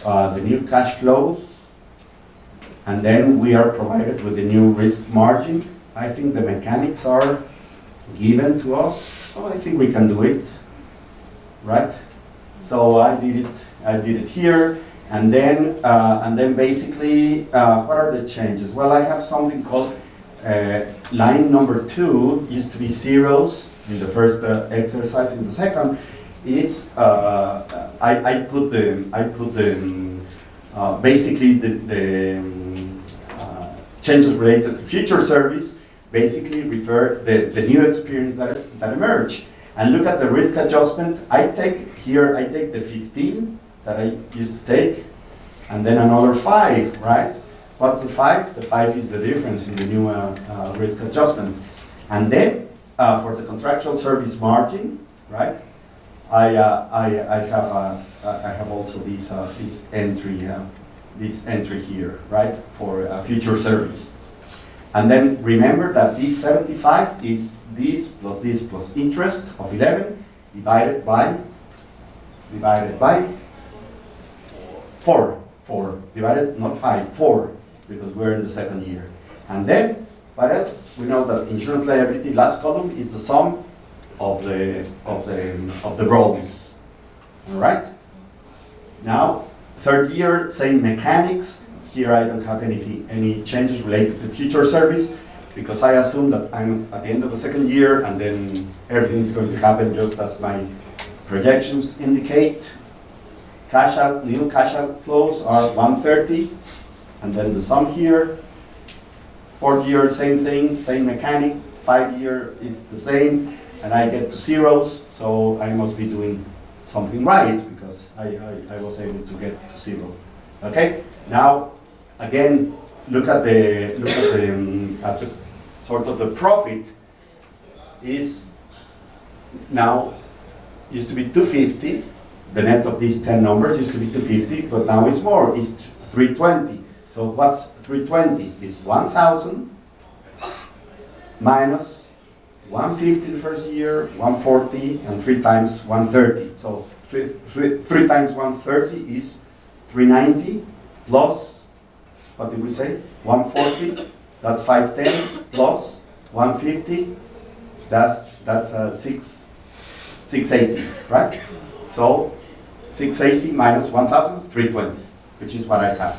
the new cash flows, and then we are provided with the new risk margin. I think the mechanics are given to us, so I think we can do it, right? So I did it here, and then basically, what are the changes? Well, I have something called line number 2 used to be zeros in the first exercise. In the second, it's I put basically the changes related to future service. Basically refer the new experience that emerge. And look at the risk adjustment. I take the 15 that I used to take, and then another 5, right? What's the 5? The 5 is the difference in the new risk adjustment. And then for the contractual service margin, right? I have also this entry here, right, for future service. And then remember that this 75 is this plus interest of 11 divided by 4. 4 divided, not 5, 4, because we're in the second year. And then, what else? We know that insurance liability, last column, is the sum of the rows. All right? Now, third year, same mechanics. Here I don't have any changes related to future service, because I assume that I'm at the end of the second year, and then everything is going to happen just as my projections indicate. Cash out, new cash outflows are 130, and then the sum here. Fourth year, same thing, same mechanic. 5 year is the same, and I get to zeros, so I must be doing something right, because I was able to get to 0. Okay. Now, again, look at the sort of the profit is now used to be 250. The net of these 10 numbers used to be 250, but now it's more. It's 320. So what's 320? Is 1,000 minus 150 the first year, 140, and 3 times 130. So 3 times 130 is 390 plus, what did we say? 140. That's 510 plus 150. That's 680, right? So 680 minus 1,000, 320, which is what I have.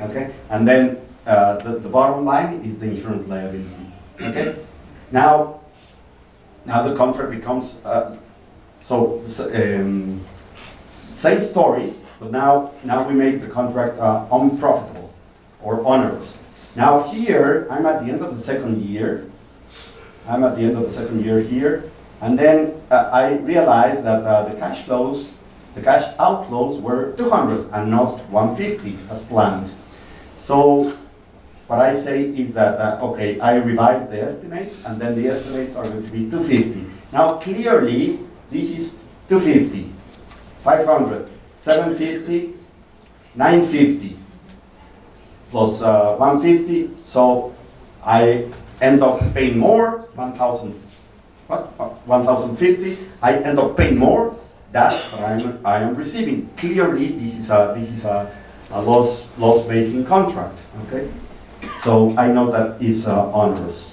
Okay, and then the bottom line is the insurance liability. Okay, now the contract becomes same story, but now we make the contract unprofitable or onerous. Now here I'm at the end of the second year. I'm at the end of the second year here, and then I realized that the cash outflows were 200 and not 150 as planned. So what I say is that, okay, I revise the estimates, and then the estimates are going to be 250. Now clearly, this is 250, 500, 750, 950, plus 150, so I end up paying more, 1,050, I end up paying more, that I am receiving. Clearly, this is a loss-making contract, okay? So I know that is onerous.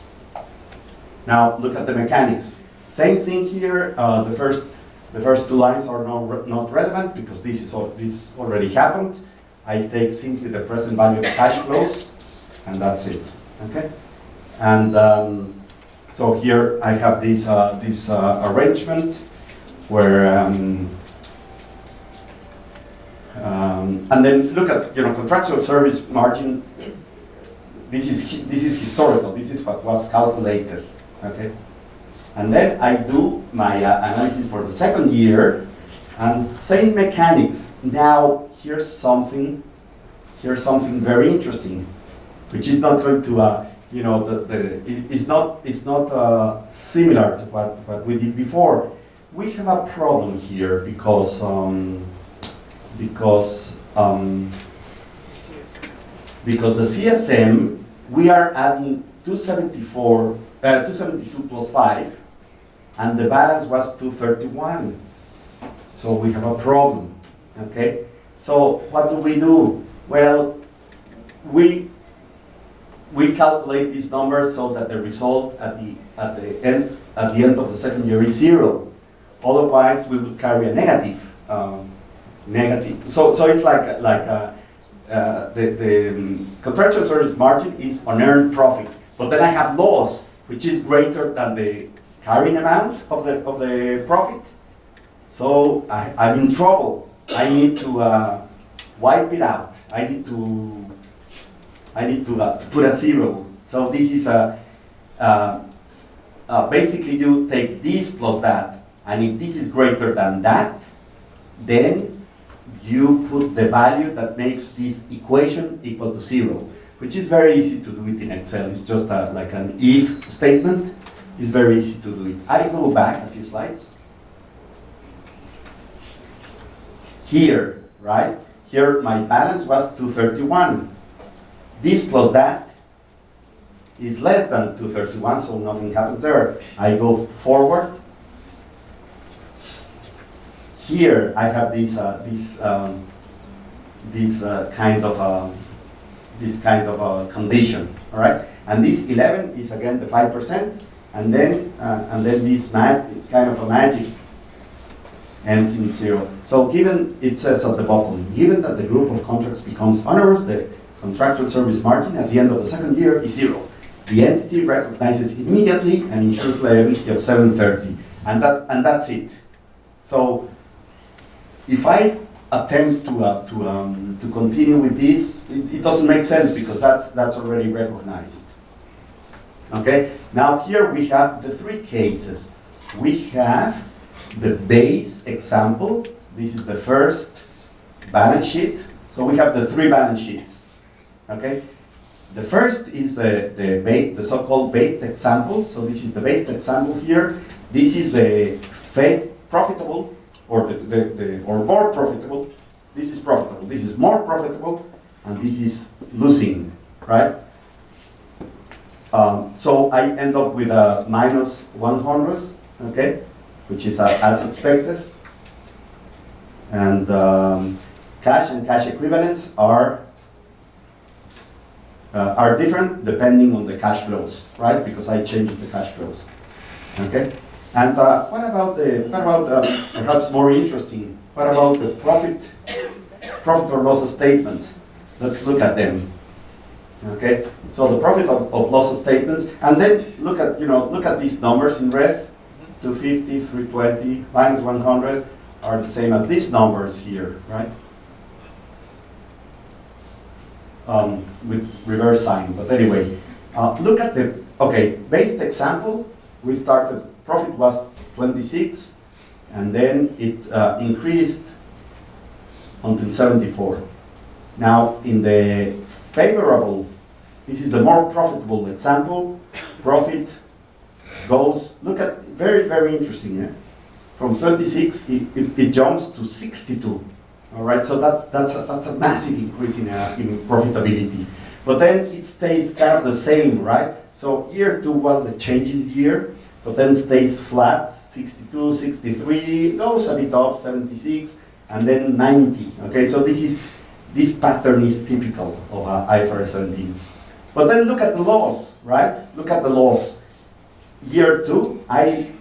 Now look at the mechanics. Same thing here. The first two lines are not relevant, because this already happened. I take simply the present value of cash flows, and that's it. Okay. And so here I have this arrangement where. And then look at contractual service margin. This is historical. This is what was calculated. Okay, and then I do my analysis for the second year, and same mechanics. Now here's something very interesting, which is not going to it's not similar to what we did before. We have a problem here because the CSM, we are adding 272 plus 5, and the balance was 231. So we have a problem. Okay. So what do? Well, we calculate these numbers so that the result at the end of the second year is 0. Otherwise, we would carry a negative. So it's like the contractual service margin is unearned profit, but then I have loss, which is greater than the carrying amount of the profit. So I'm in trouble. I need to wipe it out. I need to put a 0. So this is basically you take this plus that, and if this is greater than that, then you put the value that makes this equation equal to 0, which is very easy to do it in Excel. It's just like an if statement. It's very easy to do it. I go back a few slides. here, right? Here my balance was 231. This plus that is less than 231, so nothing happens there. I go forward. Here I have this kind of condition, all right? And this 11 is again the 5%, and then this kind of a magic ends in 0. So given, it says at the bottom, given that the group of contracts becomes onerous, the contractual service margin at the end of the second year is 0. The entity recognizes immediately an insurance liability of 730, and that's it. So if I attempt to continue with this, it doesn't make sense because that's already recognized. Okay. Now here we have the 3 cases. We have the base example. This is the first balance sheet. So we have the 3 balance sheets. Okay. The first is the so-called base example. So this is the base example here. This is the profitable, or or more profitable. This is profitable. This is more profitable, and this is losing, right? So I end up with a minus 100, okay, which is as expected. And cash and cash equivalents are different depending on the cash flows, right? Because I changed the cash flows, okay. And what about perhaps more interesting? What about the profit or loss statements? Let's look at them. Okay, so the profit of loss statements, and then look at these numbers in red. 250, 320, minus 100 are the same as these numbers here, right? With reverse sign, but anyway, look at the base example. We started, profit was 26, and then it increased until 74. Now in the favorable, this is the more profitable example, profit goes, look at, very, very interesting, eh? From 26, it jumps to 62. All right, so that's a massive increase in profitability. But then it stays kind of the same, right? So year 2 was the changing year, but then stays flat, 62, 63, goes a bit up, 76, and then 90. Okay, so this pattern is typical of IFRS 17. But then look at the loss, right? Look at the loss. Year 2, I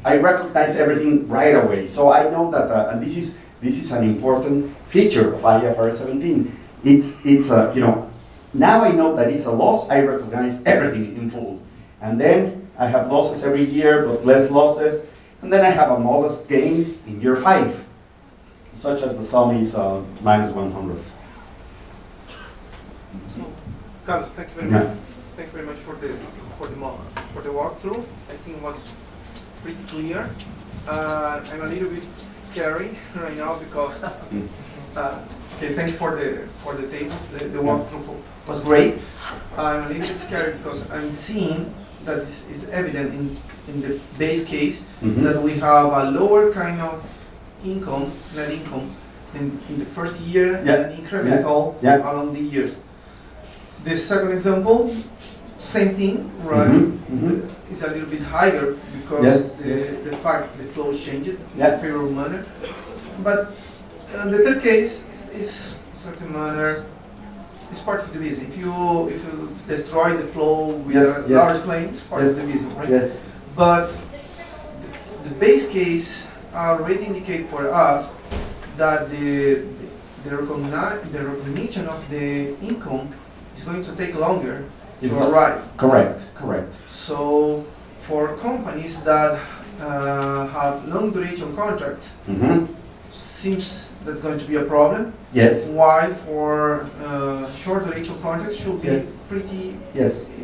recognize everything right away. So I know that, and this is an important feature of IFRS 17. It's now I know that it's a loss. I recognize everything in full, and then I have losses every year, but less losses, and then I have a modest gain in year 5, such as the sum is minus 100. Carlos, thank you very much. Thank you very much for the walkthrough. I think it was pretty clear. I'm a little bit scary right now because okay, thank you for the table. The walkthrough was great. I'm a little bit scared because I'm seeing that is evident in the base case that we have a lower kind of income, net income, in the first year and incremental along the years. The second example, same thing, right? It's a little bit higher because the fact the flow changed in a favorable manner. But the third case is certain manner. It's part of the business. If you destroy the flow with a large claim, it's part of the business, right? Yes. But the base case already indicate for us that the recognition of the income is going to take longer to arrive. Correct. So for companies that have long duration contracts, seems that's going to be a problem. Yes. While for short duration contracts should be pretty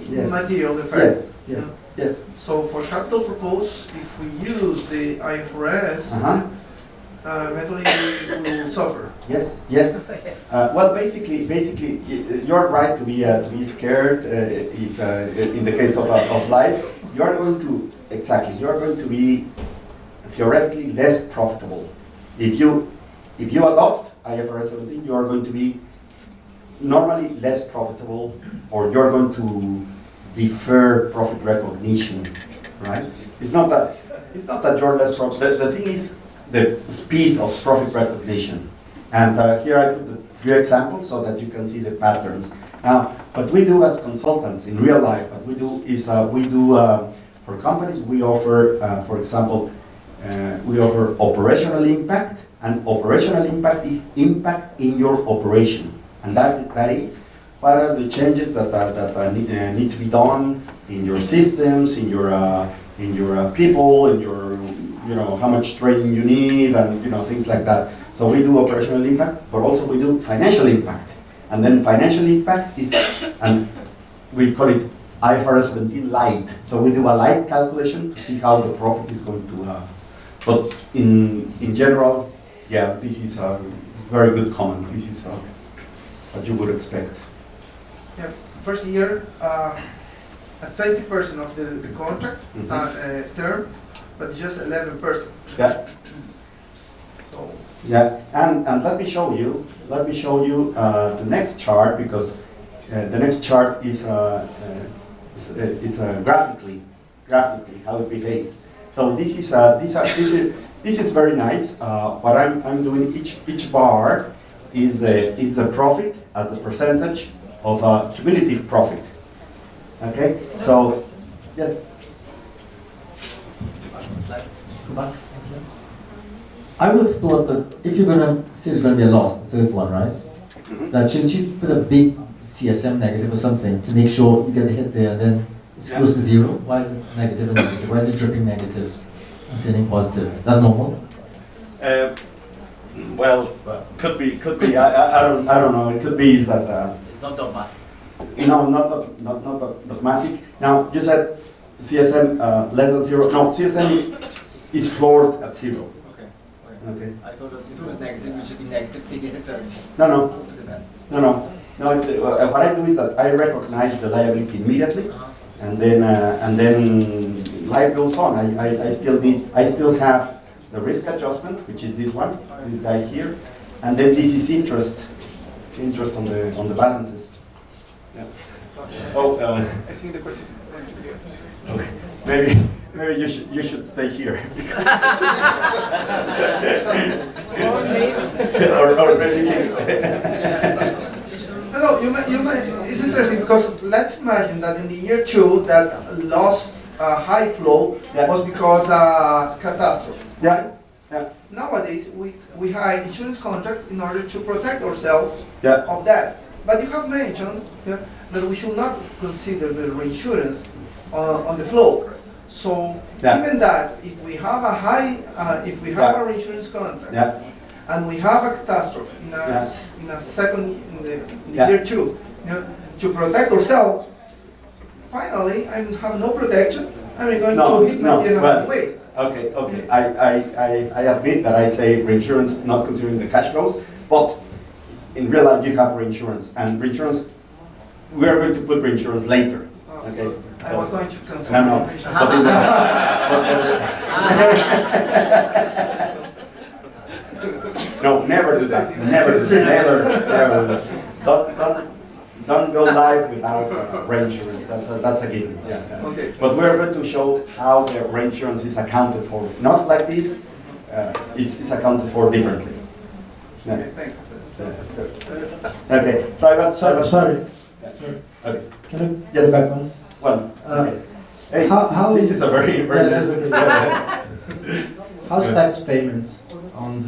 material effect. Yes. So for capital purpose, if we use the IFRS, eventually we will suffer. Yes. Well, basically, you're right to be scared. If in the case of life, you are going to be theoretically less profitable if you if you adopt IFRS 17, you are going to be normally less profitable, or you're going to defer profit recognition, right? It's not that you're less profitable. The thing is the speed of profit recognition. And here I put the 3 examples so that you can see the patterns. Now, what we do as consultants in real life, what we do is for companies, we offer, for example, we offer operational impact, and operational impact is impact in your operation. And that is, what are the changes that need to be done in your systems, in your people, in your, how much training you need, and things like that. So we do operational impact, but also we do financial impact. And then financial impact is, and we call it IFRS 17 light. So we do a light calculation to see how the profit is going to, but in general, yeah, this is a very good comment. This is what you would expect. Yeah, first year, at 20% of the contract term, but just 11%. Yeah. So. Yeah, and let me show you the next chart, because the next chart is graphically how it behaves. So this is very nice. What I'm doing, each bar is the profit as a percentage of cumulative profit. Okay, so yes. I would have thought that if you're gonna say it's gonna be a loss, the third one, right? Mm-hmm. That shouldn't you put a big CSM negative or something to make sure you get the hit there, and then it's close to zero? Why is it negative and negative? Why is it dripping negatives and turning positive? That's normal. Well, could be. I don't know. It could be that. It's not dogmatic. No, not dogmatic. Now you said CSM less than zero. No, CSM is floored at zero. Okay. I thought that if it was negative, it should be negative, taking the turn. No. To the best. No. What I do is that I recognize the liability immediately, and then life goes on. I still have the risk adjustment, which is this guy here, and then this is interest on the balances. Yeah. Oh, I think the question. okay. Maybe you should stay here. or maybe. No, you might. It's interesting because let's imagine that in the year 2 that loss high flow was because catastrophe. Yeah. Nowadays we hire insurance contracts in order to protect ourselves Yeah. of that. But you have mentioned that we should not consider the reinsurance on the flow. So even that, if we have a a reinsurance contract and we have a catastrophe in a second in the year 2, to protect ourselves, finally I have no protection. I'm going to hit my another way. Okay. I admit that I say reinsurance not considering the cash flows, but in real life you have reinsurance, and reinsurance, we are going to put reinsurance later. Okay. I was going to cancel. No. No, never do that. Never. Don't go live without reinsurance. That's a given. Yeah. Okay. But we're going to show how the reinsurance is accounted for. Not like this. It's accounted for differently. Yeah. Okay, thanks. Okay. So I was Sorry. Okay. Can you Yes. go back once? Well. Okay. Hey, How this is a very Yes, nice. okay. How's tax payments on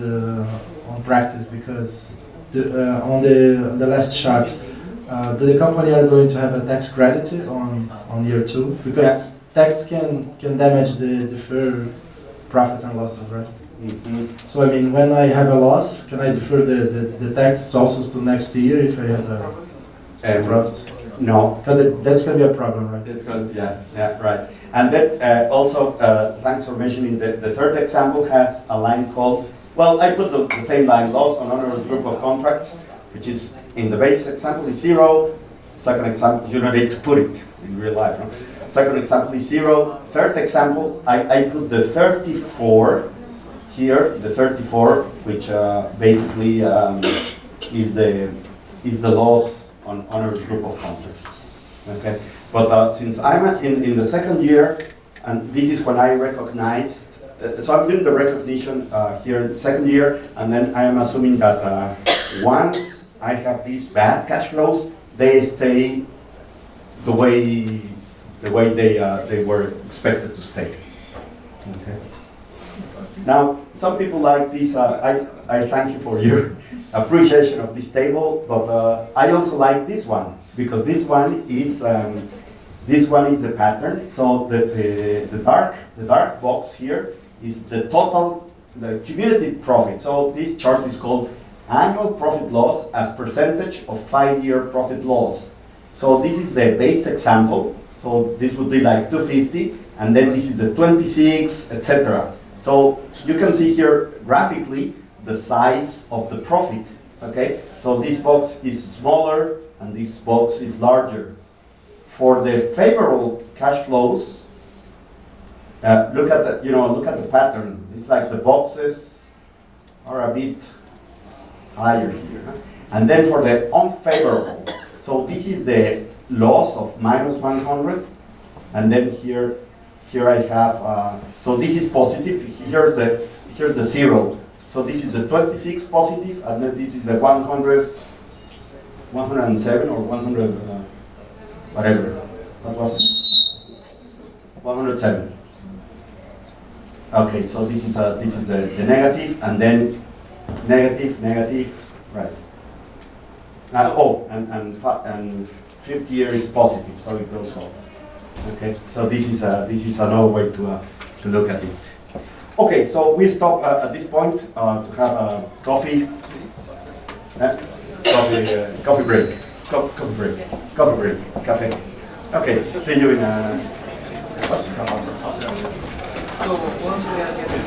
practice? Because on the last chart, the company are going to have a tax credit on year 2, because tax can damage the deferred profit and losses, right? Mm-hmm. So I mean, when I have a loss, can I defer the taxes also to next year if I have a profit? No. Because that's going to be a problem, right? It's good, yeah, right. And then also, thanks for mentioning the third example has a line called, well, I put the same line, loss on onerous group of contracts, which is in the base example is 0. Second example, you don't need to put it in real life. No? Second example is 0. Third example, I put the 34 here the 34, which basically is the loss on onerous group of contracts. Okay, but since I'm in the second year, and this is when I recognized, so I'm doing the recognition here in the second year, and then I am assuming that once I have these bad cash flows, they stay the way they were expected to stay. Okay. Now, some people like this. I thank you for your appreciation of this table, but I also like this one because this one is the pattern. So the dark box here is the total, the cumulative profit. So this chart is called annual profit loss as percentage of 5-year profit loss. So this is the base example. So this would be like 250, and then this is the 26, etc. So you can see here graphically the size of the profit. Okay, so this box is smaller and this box is larger. For the favorable cash flows, look at the pattern. It's like the boxes are a bit higher here, huh? And then for the unfavorable, so this is the loss of -100, and then here I have, so this is positive, here's the 0. So this is the 26 positive, and then this is the 100, 107 or 100, whatever. What was it? 107. Okay, so this is the negative, and then negative, right. And fifth year is positive, so it goes up. Okay, so this is another way to look at it. Okay, so we stop at this point to have a coffee break. Okay, see you in a. So once we are getting